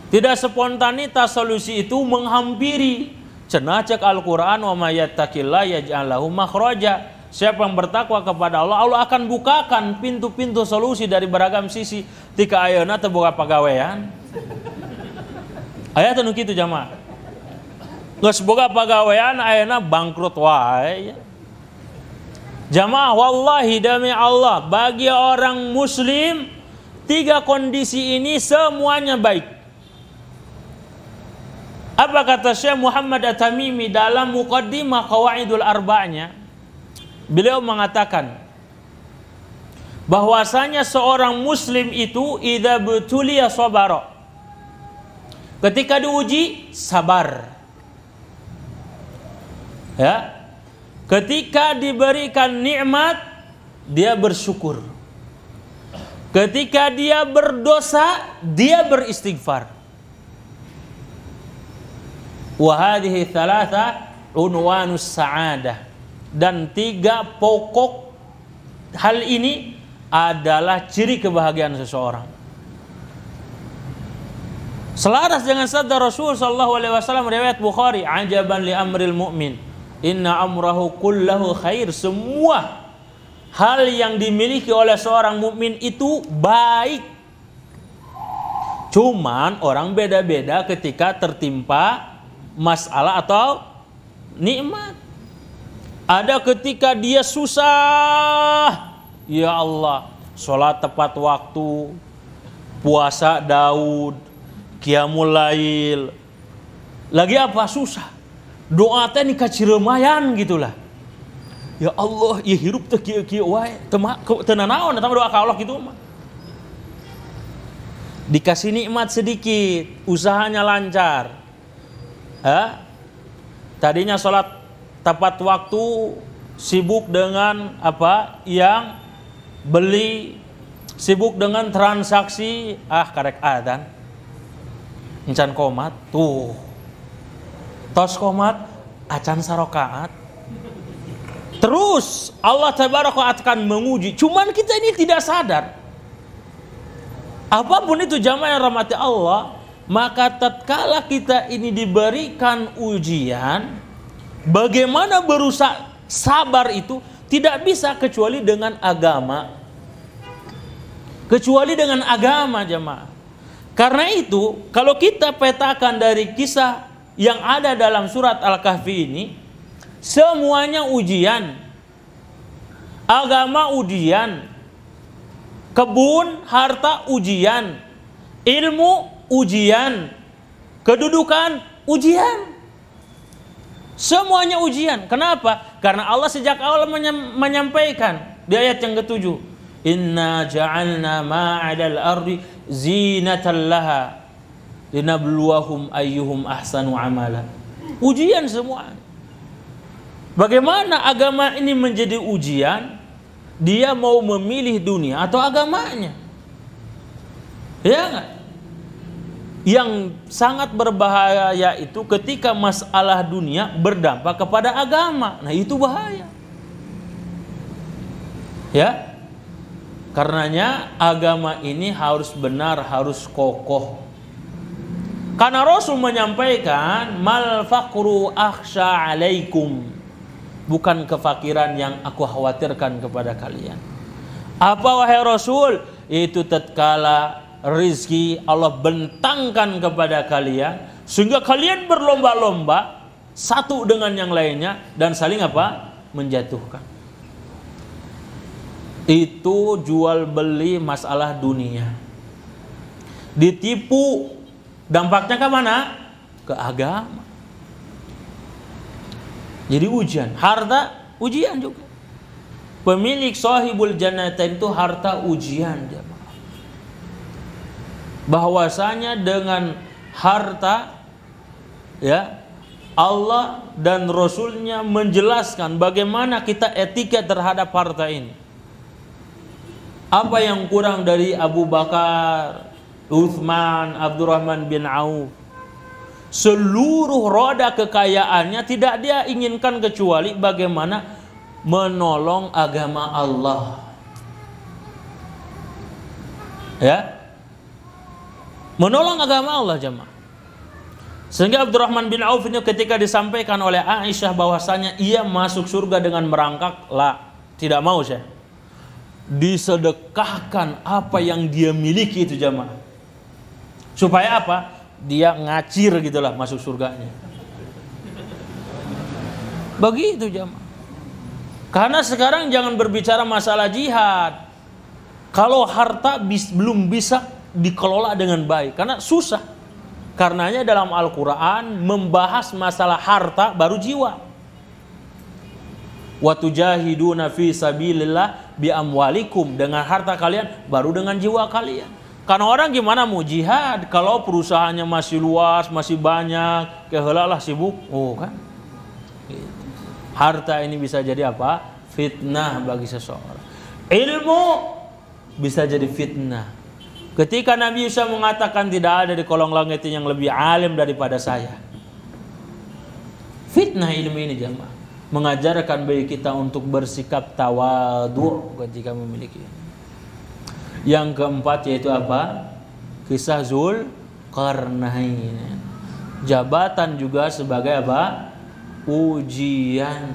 Tidak spontanitas solusi itu menghampiri. Cenah cek Al-Quran, wa may yattaqillah yaj'al lahu makhraja. Siapa yang bertakwa kepada Allah, Allah akan bukakan pintu-pintu solusi dari beragam sisi. Tika ayeuna teu boga pagawean. Aya teh nu kitu jamaah. Geus boga pagawean ayeuna bangkrut wae. Jamaah, wallahi demi Allah, bagi orang muslim 3 kondisi ini semuanya baik. Apa kata Syekh Muhammad At-Tamimi dalam Muqaddimah Qawaidul Arba'nya? Beliau mengatakan bahwasanya seorang muslim itu idza butuliya sabara. Ketika diuji, sabar. Ya. Ketika diberikan nikmat, dia bersyukur. Ketika dia berdosa, dia beristighfar. Wa hadhihi thalatha unwanus sa'adah. Dan 3 pokok hal ini adalah ciri kebahagiaan seseorang. Selaras dengan sabda Rasul sallallahu alaihi wasallam riwayat Bukhari, ajaban li amril mu'min, inna amrahu kullahu khair. Semua hal yang dimiliki oleh seorang mukmin itu baik. Cuman orang beda-beda ketika tertimpa masalah atau nikmat. Ada ketika dia susah, ya Allah, sholat tepat waktu, puasa Daud, qiyamul lail. Lagi apa? Susah. Doa teh nikah ciremayan gitulah. Ya Allah, ieu hirup teh kieu-kieu wae. Teu nanaon eta doa ka Allah gitu mah. Dikasih nikmat sedikit, usahanya lancar. Tadinya sholat tepat waktu, sibuk dengan apa yang beli, sibuk dengan transaksi, karek adzan, encan komat, tuh, tos komat, acan sarokaat. Terus Allah tabaraka akan menguji, cuman kita ini tidak sadar. Apapun itu jamaah yang rahmati Allah, maka tatkala kita ini diberikan ujian, bagaimana berusaha sabar itu tidak bisa kecuali dengan agama. Kecuali dengan agama jamaah. Karena itu, kalau kita petakan dari kisah yang ada dalam surat Al-Kahfi ini, semuanya ujian. Agama ujian. Kebun, harta ujian, ilmu ujian, kedudukan ujian, semuanya ujian. Kenapa? Karena Allah sejak awal menyampaikan di ayat yang ke-7, Inna ja'alna ma'adal ardi zinatan laha linabluwahum ayyuhum ahsanu amala. Ujian semua. Bagaimana agama ini menjadi ujian? Dia mau memilih dunia atau agamanya. Ya enggak? Yang sangat berbahaya itu ketika masalah dunia berdampak kepada agama. Nah, itu bahaya. Ya. Karenanya agama ini harus benar, harus kokoh. Karena Rasul menyampaikan, mal faqru akhsha alaikum. Bukan kefakiran yang aku khawatirkan kepada kalian. Apa wahai Rasul? Itu tatkala rizki Allah bentangkan kepada kalian, sehingga kalian berlomba-lomba satu dengan yang lainnya dan saling apa? Menjatuhkan. Itu jual beli masalah dunia. Ditipu, dampaknya ke mana? Ke agama. Jadi ujian, harta ujian juga. Pemilik sahibul jannatain itu harta ujian. Bahwasanya dengan harta, ya, Allah dan Rasulnya menjelaskan bagaimana kita etika terhadap harta ini. Apa yang kurang dari Abu Bakar, Utsman, Abdurrahman bin Auf, seluruh roda kekayaannya tidak dia inginkan kecuali bagaimana menolong agama Allah. Ya, menolong agama Allah jemaah. Sehingga Abdurrahman bin Auf ini ketika disampaikan oleh Aisyah bahwasanya ia masuk surga dengan merangkak, tidak mau saya. Disedekahkan apa yang dia miliki itu jemaah. Supaya apa? Dia ngacir gitulah masuk surganya. Begitu jamaah. Karena sekarang jangan berbicara masalah jihad kalau harta belum bisa dikelola dengan baik, karena susah. Karenanya dalam Al-Quran membahas masalah harta baru jiwa. Wa tujahiduna fi sabilillah bi amwalikum, dengan harta kalian baru dengan jiwa kalian. Karena orang gimana mau jihad kalau perusahaannya masih luas, masih banyak, kehelalah sibuk, kan? Gitu. Harta ini bisa jadi apa? Fitnah bagi seseorang. Ilmu bisa jadi fitnah. Ketika Nabi Isa mengatakan tidak ada di kolong langit yang lebih alim daripada saya. Fitnah ilmu ini jemaah. Mengajarkan bagi kita untuk bersikap tawadhu ketika memiliki. Yang keempat yaitu apa? Kisah Zulkarnain. Jabatan juga sebagai apa? Ujian.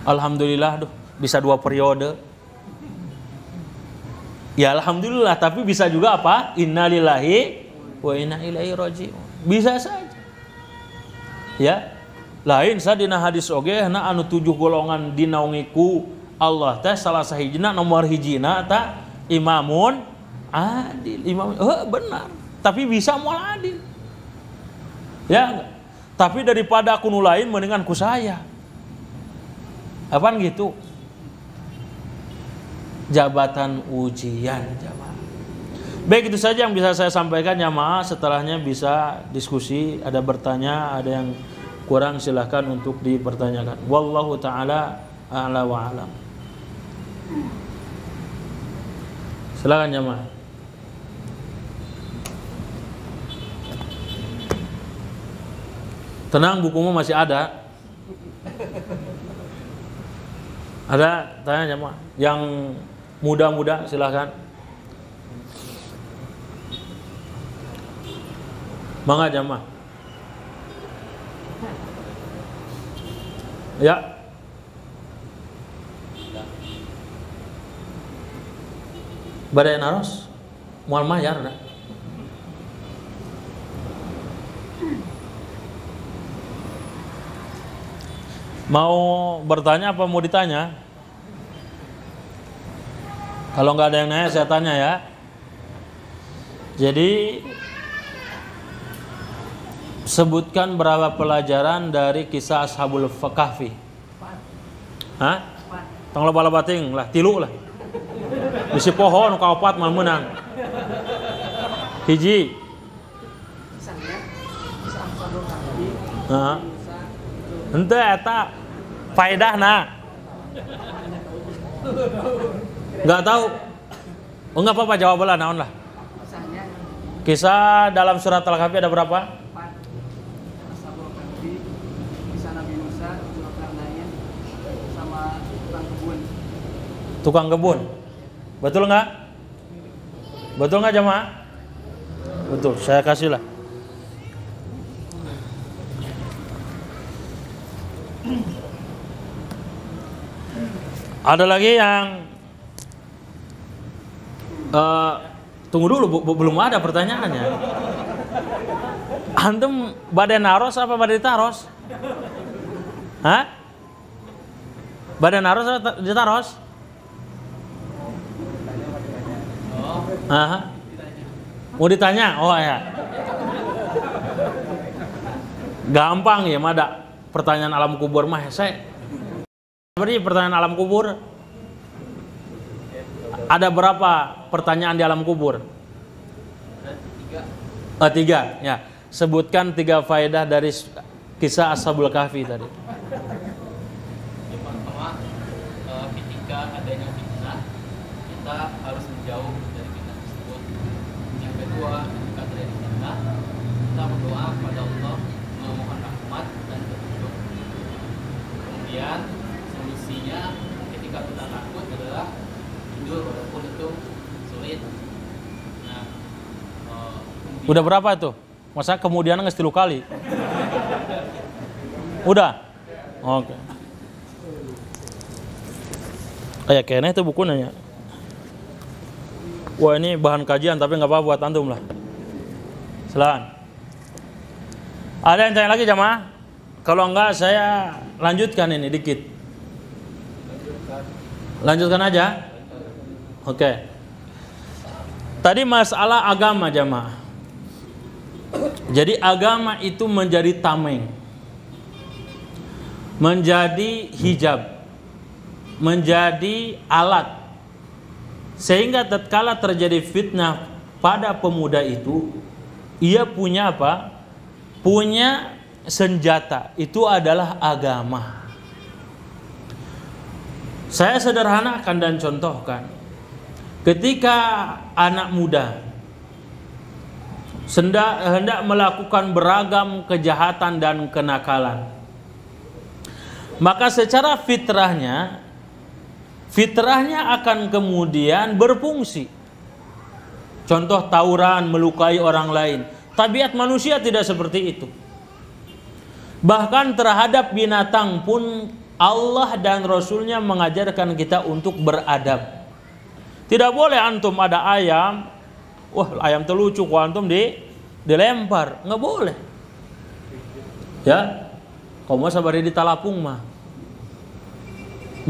Alhamdulillah bisa 2 periode. Ya alhamdulillah, tapi bisa juga apa? Innalillahi wa inna ilaihi raji'un. Bisa saja. Ya. Lain sadina hadis oge na anu 7 golongan dinaungiku Allah teh salah sahijina nomor hijina ta imamun adil. Imam, benar. Tapi bisa mual adil. Ya, tapi daripada aku nulain mendingan ku saya. Apaan gitu? Jabatan ujian jamaah. Baik, itu saja yang bisa saya sampaikan jamaah. Setelahnya bisa diskusi, ada bertanya, ada yang kurang silahkan untuk dipertanyakan. Wallahu ta'ala a'la wa alam. Silakan jamaah. Tenang, bukumu masih ada. Ada, tanya jamaah. Yang muda-muda silahkan. Mangga jamaah. Ya. Badai naros, mual mayar dah. Mau bertanya apa mau ditanya? Kalau nggak ada yang nanya saya tanya ya. Jadi sebutkan berapa pelajaran dari kisah Ashabul Kahfi. Hah? Tong loba bating lah, 3 lah. Bisi pohon kaopat mah menang. Hiji. Heeh. Henteu eta faedahna. Enggak tahu. Enggak apa-apa jawab lah naon lah. Kisah dalam surat Al-Kahfi ada berapa? 4. Ashabul Kahfi, kisah Nabi Musa, Zulkarnain, sama tukang kebun. Tukang kebun. Betul enggak? Betul enggak jamaah? Betul, saya kasih lah. Ada lagi yang tunggu dulu, belum ada pertanyaannya. Antum badai naros apa badai taros? Hah? Badai naros atau ditaros? Aha. Mau ditanya? Oh ya. Gampang ya, ada pertanyaan alam kubur mah saya. Berarti pertanyaan alam kubur. Ada berapa pertanyaan di alam kubur? 3. Ya. Sebutkan 3 faedah dari kisah Ashabul Kahfi tadi. Yang pertama, ketika adanya fitnah, kita harus menjauh dari fitnah tersebut. Yang kedua, ketika terjadi fitnah, kita berdoa kepada Allah memohon rahmat dan petunjuk. Kemudian solusinya ketika kita takut adalah tidur walaupun itu sulit. Nah, udah berapa tuh? Masa kemudian nge 3 kali? Udah? Oke. Kayak kayaknya itu buku nanya. Wah, ini bahan kajian tapi nggak apa-apa buat antum lah. Silakan. Ada yang tanya lagi jamaah? Kalau enggak saya lanjutkan ini dikit. Lanjutkan aja. Oke. Tadi masalah agama jamaah. Jadi agama itu menjadi tameng, menjadi hijab, menjadi alat, sehingga tatkala terjadi fitnah pada pemuda itu, ia punya apa? Punya senjata, itu adalah agama. Saya sederhanakan dan contohkan. Ketika anak muda hendak melakukan beragam kejahatan dan kenakalan, maka secara fitrahnya akan kemudian berfungsi. Contoh tawuran, melukai orang lain. Tabiat manusia tidak seperti itu. Bahkan terhadap binatang pun Allah dan Rasulnya mengajarkan kita untuk beradab. Tidak boleh antum ada ayam, wah ayam terlucu, kok antum dilempar, nggak boleh. Ya, kamu sabar di talapung mah.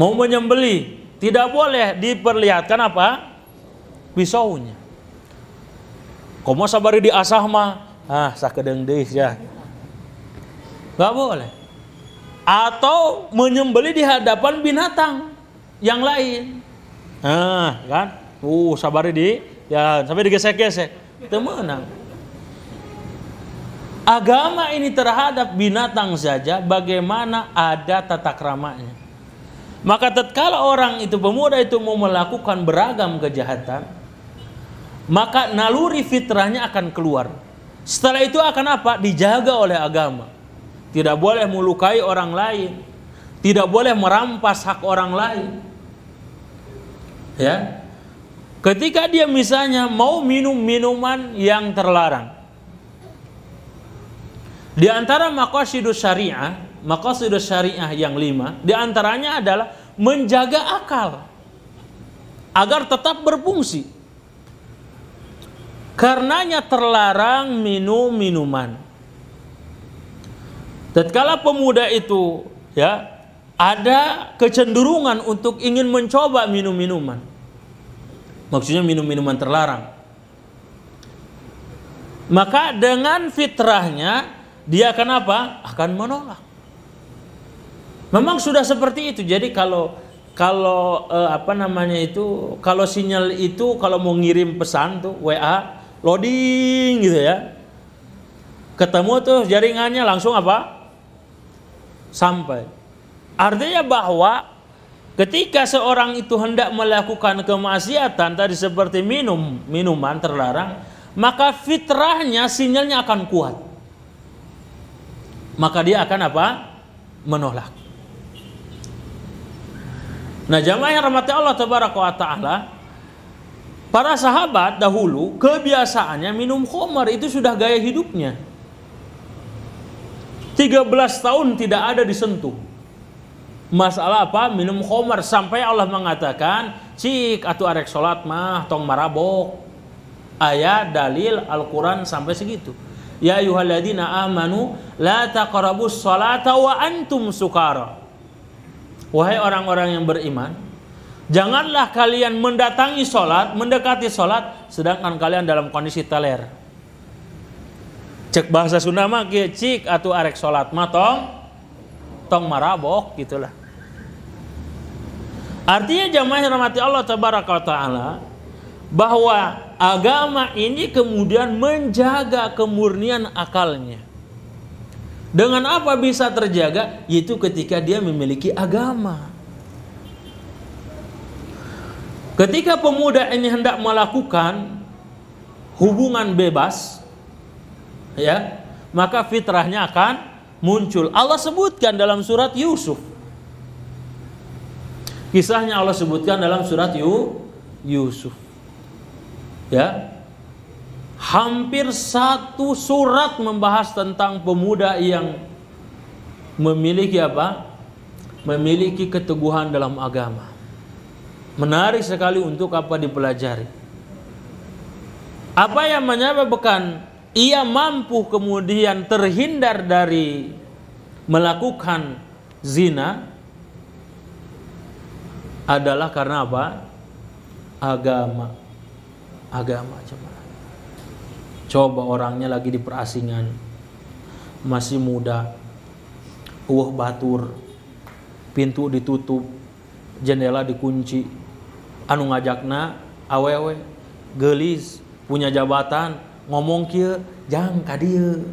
Mau menyembeli, tidak boleh diperlihatkan apa? Pisaunya. Komo sabari diasah mah, sakedeung deui ya. Nggak boleh. Atau menyembelih di hadapan binatang yang lain. Kan? Sabari sampai digesek-gesek. Itu menang. Agama ini terhadap binatang saja bagaimana ada tata keramanya. Maka tatkala orang itu, pemuda itu mau melakukan beragam kejahatan, maka naluri fitrahnya akan keluar. Setelah itu akan apa? Dijaga oleh agama. Tidak boleh melukai orang lain, tidak boleh merampas hak orang lain. Ya. Ketika dia misalnya mau minum minuman yang terlarang, di antara maqasidus syariah yang 5, di antaranya adalah menjaga akal agar tetap berfungsi. Karenanya terlarang minum minuman. Tatkala pemuda itu ya ada kecenderungan untuk ingin mencoba minum minuman, maksudnya minum minuman terlarang, maka dengan fitrahnya dia akan apa? Akan menolak. Memang sudah seperti itu. Jadi kalau kalau sinyal itu kalau mau ngirim pesan tuh WA loading gitu ya, ketemu tuh jaringannya langsung apa? Sampai. Artinya bahwa ketika seorang itu hendak melakukan kemaksiatan tadi seperti minuman terlarang, maka fitrahnya sinyalnya akan kuat. Maka dia akan apa? Menolak. Nah, jamaah yang rahmati Allah tabaraka wa taala, para sahabat dahulu kebiasaannya minum khamar, itu sudah gaya hidupnya. 13 tahun tidak ada disentuh. Masalah apa? Minum khamar, sampai Allah mengatakan, "Cik atuh arek salat mah tong marabok." Ayat dalil Al-Qur'an sampai segitu. Ya ayyuhalladzina amanu la taqrabus sholata wa antum sukara. Wahai orang-orang yang beriman, janganlah kalian mendatangi sholat, mendekati sholat sedangkan kalian dalam kondisi teler. Cek bahasa Sunda mah kieu, cik atuh arek sholat mah tong marabok gitulah. Artinya jamaah yang rahmati Allah tabaraka wa taala, bahwa agama ini kemudian menjaga kemurnian akalnya. Dengan apa bisa terjaga? Yaitu ketika dia memiliki agama. Ketika pemuda ini hendak melakukan hubungan bebas, ya, maka fitrahnya akan muncul. Allah sebutkan dalam surat Yusuf. Kisahnya Allah sebutkan dalam surat Yusuf. Ya. Hampir satu surat membahas tentang pemuda yang memiliki apa? Memiliki keteguhan dalam agama. Menarik sekali untuk apa dipelajari. Apa yang menyebabkan ia mampu kemudian terhindar dari melakukan zina adalah karena apa? Agama. Coba. Coba orangnya lagi di perasingan, masih muda, batur, pintu ditutup, jendela dikunci, anu ngajakna awewe, gelis, punya jabatan, ngomong kieu, jang ka dieu.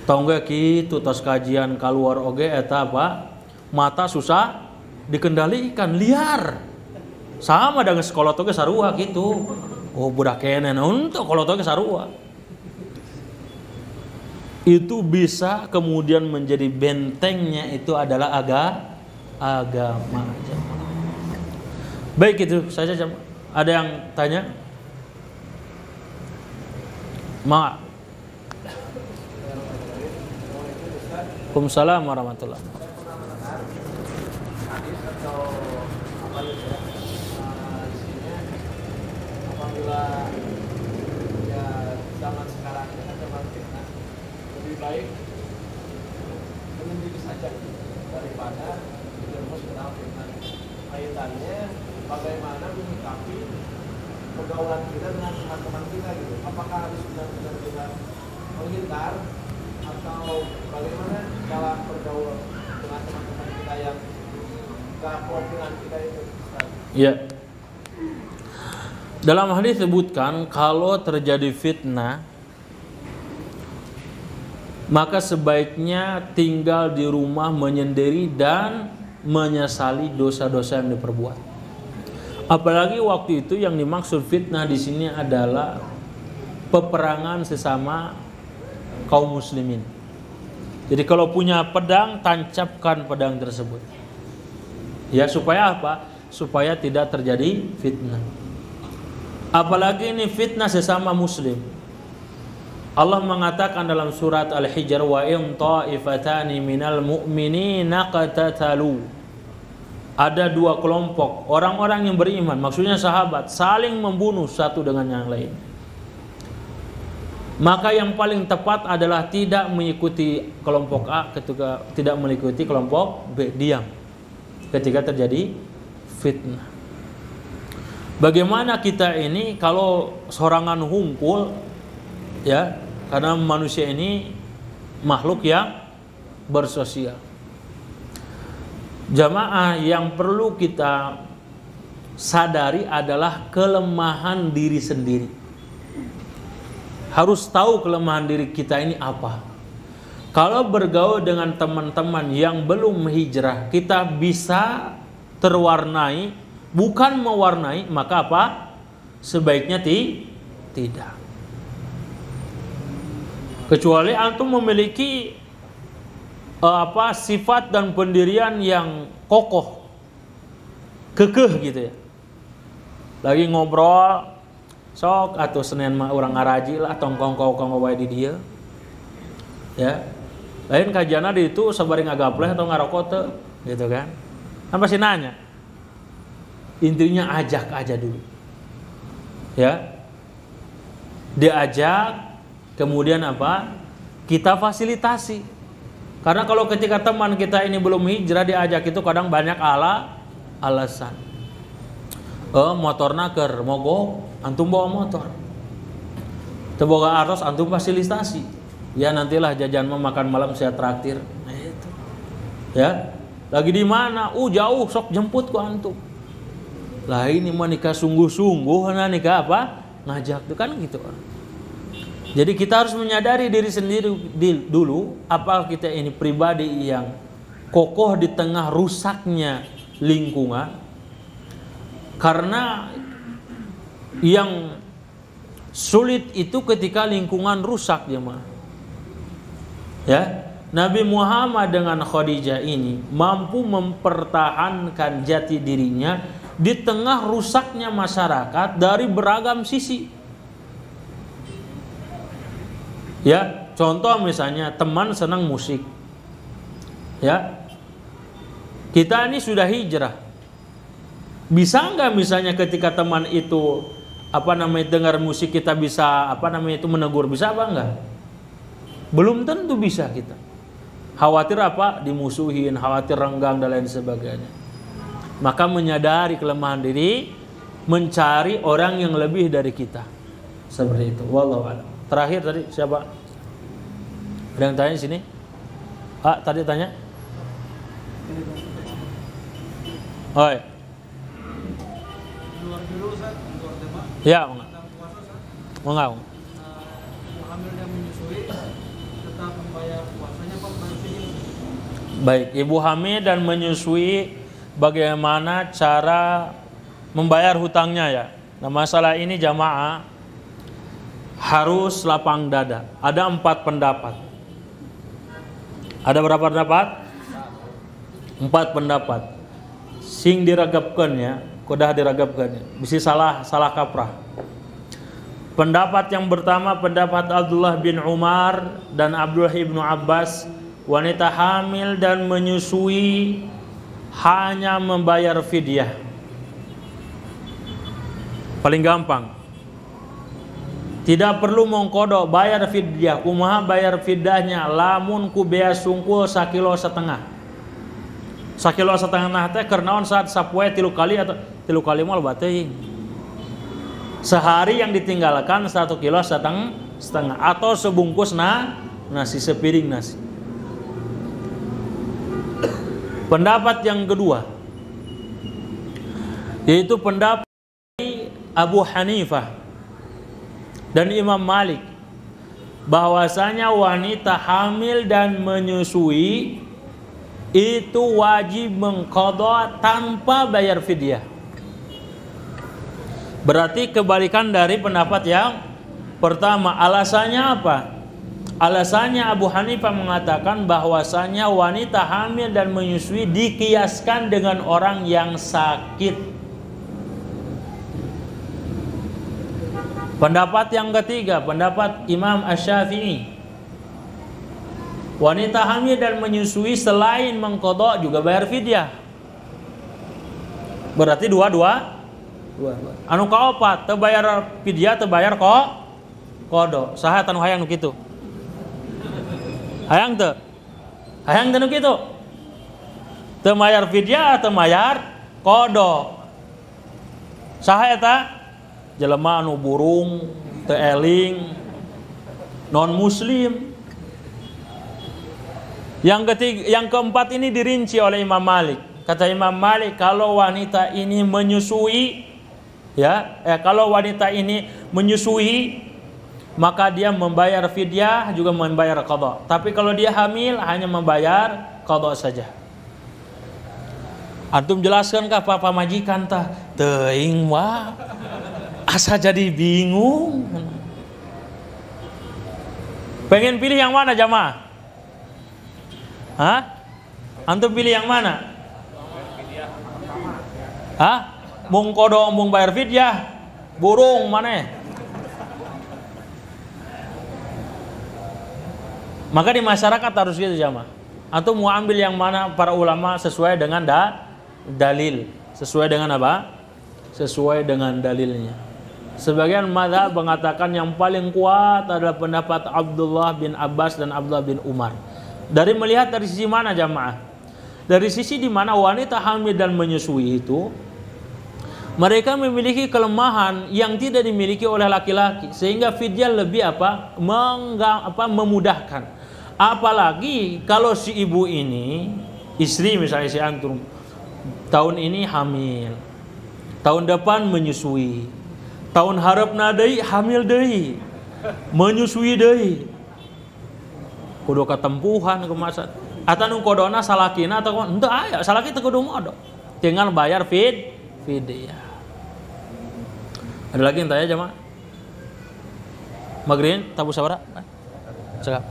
Tongge kitu tos kajian keluar oge eta apa? Mata susah dikendalikan, liar. Sama dengan sekolah toge sarua gitu. Budak kene untuk kalau toge sarua. Itu bisa kemudian menjadi bentengnya itu adalah agama. Baik, itu saja. Ada yang tanya? Waalaikumsalam warahmatullahi wabarakatuh. Apabila ya zaman sekarang ini kan zaman fitnah, lebih baik menyendiri saja daripada terjerumus ke dalam fitnah. Kaitannya bagaimana menyikapi apakah harus benar-benar kita menghindar atau bagaimana dalam bergaul dengan teman-teman kita yang gak klop dengan kita itu? Ya. Dalam hadis disebutkan kalau terjadi fitnah maka sebaiknya tinggal di rumah menyendiri dan menyesali dosa-dosa yang diperbuat. Apalagi waktu itu yang dimaksud fitnah di sini adalah peperangan sesama kaum muslimin. Jadi kalau punya pedang, tancapkan pedang tersebut. Ya, supaya apa? Supaya tidak terjadi fitnah. Apalagi ini fitnah sesama muslim. Allah mengatakan dalam surat Al-Hijr, wa in ta'ifatani minal mu'minina qatatalu. Ada dua kelompok orang-orang yang beriman, maksudnya sahabat, saling membunuh satu dengan yang lain. Maka yang paling tepat adalah tidak mengikuti kelompok A ketika tidak mengikuti kelompok B, diam ketika terjadi fitnah. Bagaimana kita ini kalau sorangan hungkul, ya, karena manusia ini makhluk yang bersosial. Jamaah, yang perlu kita sadari adalah kelemahan diri sendiri. Harus tahu kelemahan diri kita ini apa. Kalau bergaul dengan teman-teman yang belum hijrah, kita bisa terwarnai, bukan mewarnai, maka apa? Sebaiknya tidak. Kecuali antum memiliki sifat dan pendirian yang kokoh, kekeh gitu ya. Lagi ngobrol, sok atau Senin mah orang ngaraji lah, tongkong-kongkong wae di dia. Ya. Lain kajianna di itu sabari ngagapleh atau ngarokok teu, gitu kan. Kan pasti nanya. Intinya ajak aja dulu. Ya. Diajak, kemudian apa? Kita fasilitasi. Karena kalau ketika teman kita ini belum hijrah diajak itu kadang banyak alasan. Motorna keur mogok, antum bawa motor. Teu boga artos, antum fasilitasi. Ya nantilah jajan makan malam saya traktir. Nah itu. Ya. Lagi di mana? Jauh, sok jemput ku antum. Lah ini mah nikah sungguh-sungguh, nah nikah apa? Ngajak tuh kan gitu. Jadi kita harus menyadari diri sendiri dulu, apa kita ini pribadi yang kokoh di tengah rusaknya lingkungan. Karena yang sulit itu ketika lingkungan rusak jemaah. Ya, Nabi Muhammad dengan Khadijah ini mampu mempertahankan jati dirinya di tengah rusaknya masyarakat dari beragam sisi. Ya, contoh misalnya teman senang musik. Ya. Kita ini sudah hijrah. Bisa enggak misalnya ketika teman itu dengar musik kita bisa menegur, bisa apa enggak? Belum tentu bisa kita. Khawatir dimusuhin, khawatir renggang dan lain sebagainya. Maka menyadari kelemahan diri, mencari orang yang lebih dari kita. Seperti itu. Wallahu a'lam. Terakhir tadi siapa? Ada yang tanya di sini? Tadi tanya? Oi. Ya, enggak. Hamil dan menyusui tetap membayar puasanya Pak? Baik, ibu hamil dan menyusui bagaimana cara membayar hutangnya ya. Nah masalah ini jamaah harus lapang dada. Ada 4 pendapat. Ada berapa pendapat? 4 pendapat. Sing diragapkan ya, kudah diragapkan ya. Bisa salah kaprah. Pendapat yang pertama pendapat Abdullah bin Umar dan Abdullah bin Abbas, wanita hamil dan menyusui hanya membayar fidyah. Paling gampang. Tidak perlu mengkodok, bayar fidyah. Kumaha bayar fidyahnya? Lamun ku bea sungkul 1,5 kilo. 1,5 kilo teh keur naon saat sapoe 3 kali atau 3 kali moal bateuing. Sehari yang ditinggalkan 1,5 kilo atau sebungkus nasi, sepiring nasi. Pendapat yang kedua, yaitu pendapat Abu Hanifah dan Imam Malik, bahwasanya wanita hamil dan menyusui itu wajib mengqadha tanpa bayar fidyah. Berarti kebalikan dari pendapat yang pertama. Alasannya apa? Alasannya Abu Hanifah mengatakan bahwasanya wanita hamil dan menyusui dikiaskan dengan orang yang sakit. Pendapat yang ketiga, pendapat Imam Asy-Syafi'i, wanita hamil dan menyusui selain mengqadha juga bayar fidyah. Berarti dua. Anu kaopat teu bayar fidyah, teu bayar qadha. Saha anu hayang nu kitu? Hayang teu? Hayang teu nu kitu? Teu bayar fidyah, teu bayar qadha. Saha eta? Jelema anu burung, teu eling, non muslim. Yang keempat ini dirinci oleh Imam Malik. Kata Imam Malik, kalau wanita ini menyusui, kalau wanita ini menyusui, maka dia membayar fidyah juga membayar qadha. Tapi kalau dia hamil hanya membayar qadha saja. Antum jelaskan kah papa majikan tah? Teuing wah. Asa jadi bingung. Pengen pilih yang mana jamaah? Hah? Antum pilih yang mana? Hah? Mung qadha mung bayar fidyah. Burung mana? Maka di masyarakat harus gitu jamaah. Antum mau ambil yang mana para ulama sesuai dengan dalil. Sesuai dengan apa? Sesuai dengan dalilnya. Sebagian mazhab mengatakan yang paling kuat adalah pendapat Abdullah bin Abbas dan Abdullah bin Umar. Dari melihat dari sisi mana jamaah? Dari sisi di mana wanita hamil dan menyusui itu mereka memiliki kelemahan yang tidak dimiliki oleh laki-laki, sehingga fidyah lebih memudahkan. Apalagi kalau si ibu ini, istri misalnya si antum, tahun ini hamil, tahun depan menyusui, tahun harapna deui hamil deui, menyusui deui, kudu katempuhan kemasan. Atau nu kodona salakina atau henteu aya, salaki teu kudu modal, tinggal bayar fidyah. Ada lagi yang tanya jemaah? Maghrib tabu sabara? Cakap.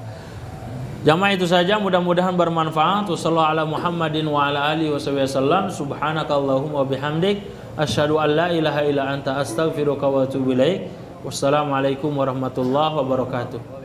Jamaah itu saja, mudah-mudahan bermanfaat. Wassallallahu ala Muhammadin wa ala alihi wasallam. Subhanakallahumma bihamdik asyhadu an la ilaha illa anta astaghfiruka wa atubu ilaik. Wassalamualaikum warahmatullahi wabarakatuh.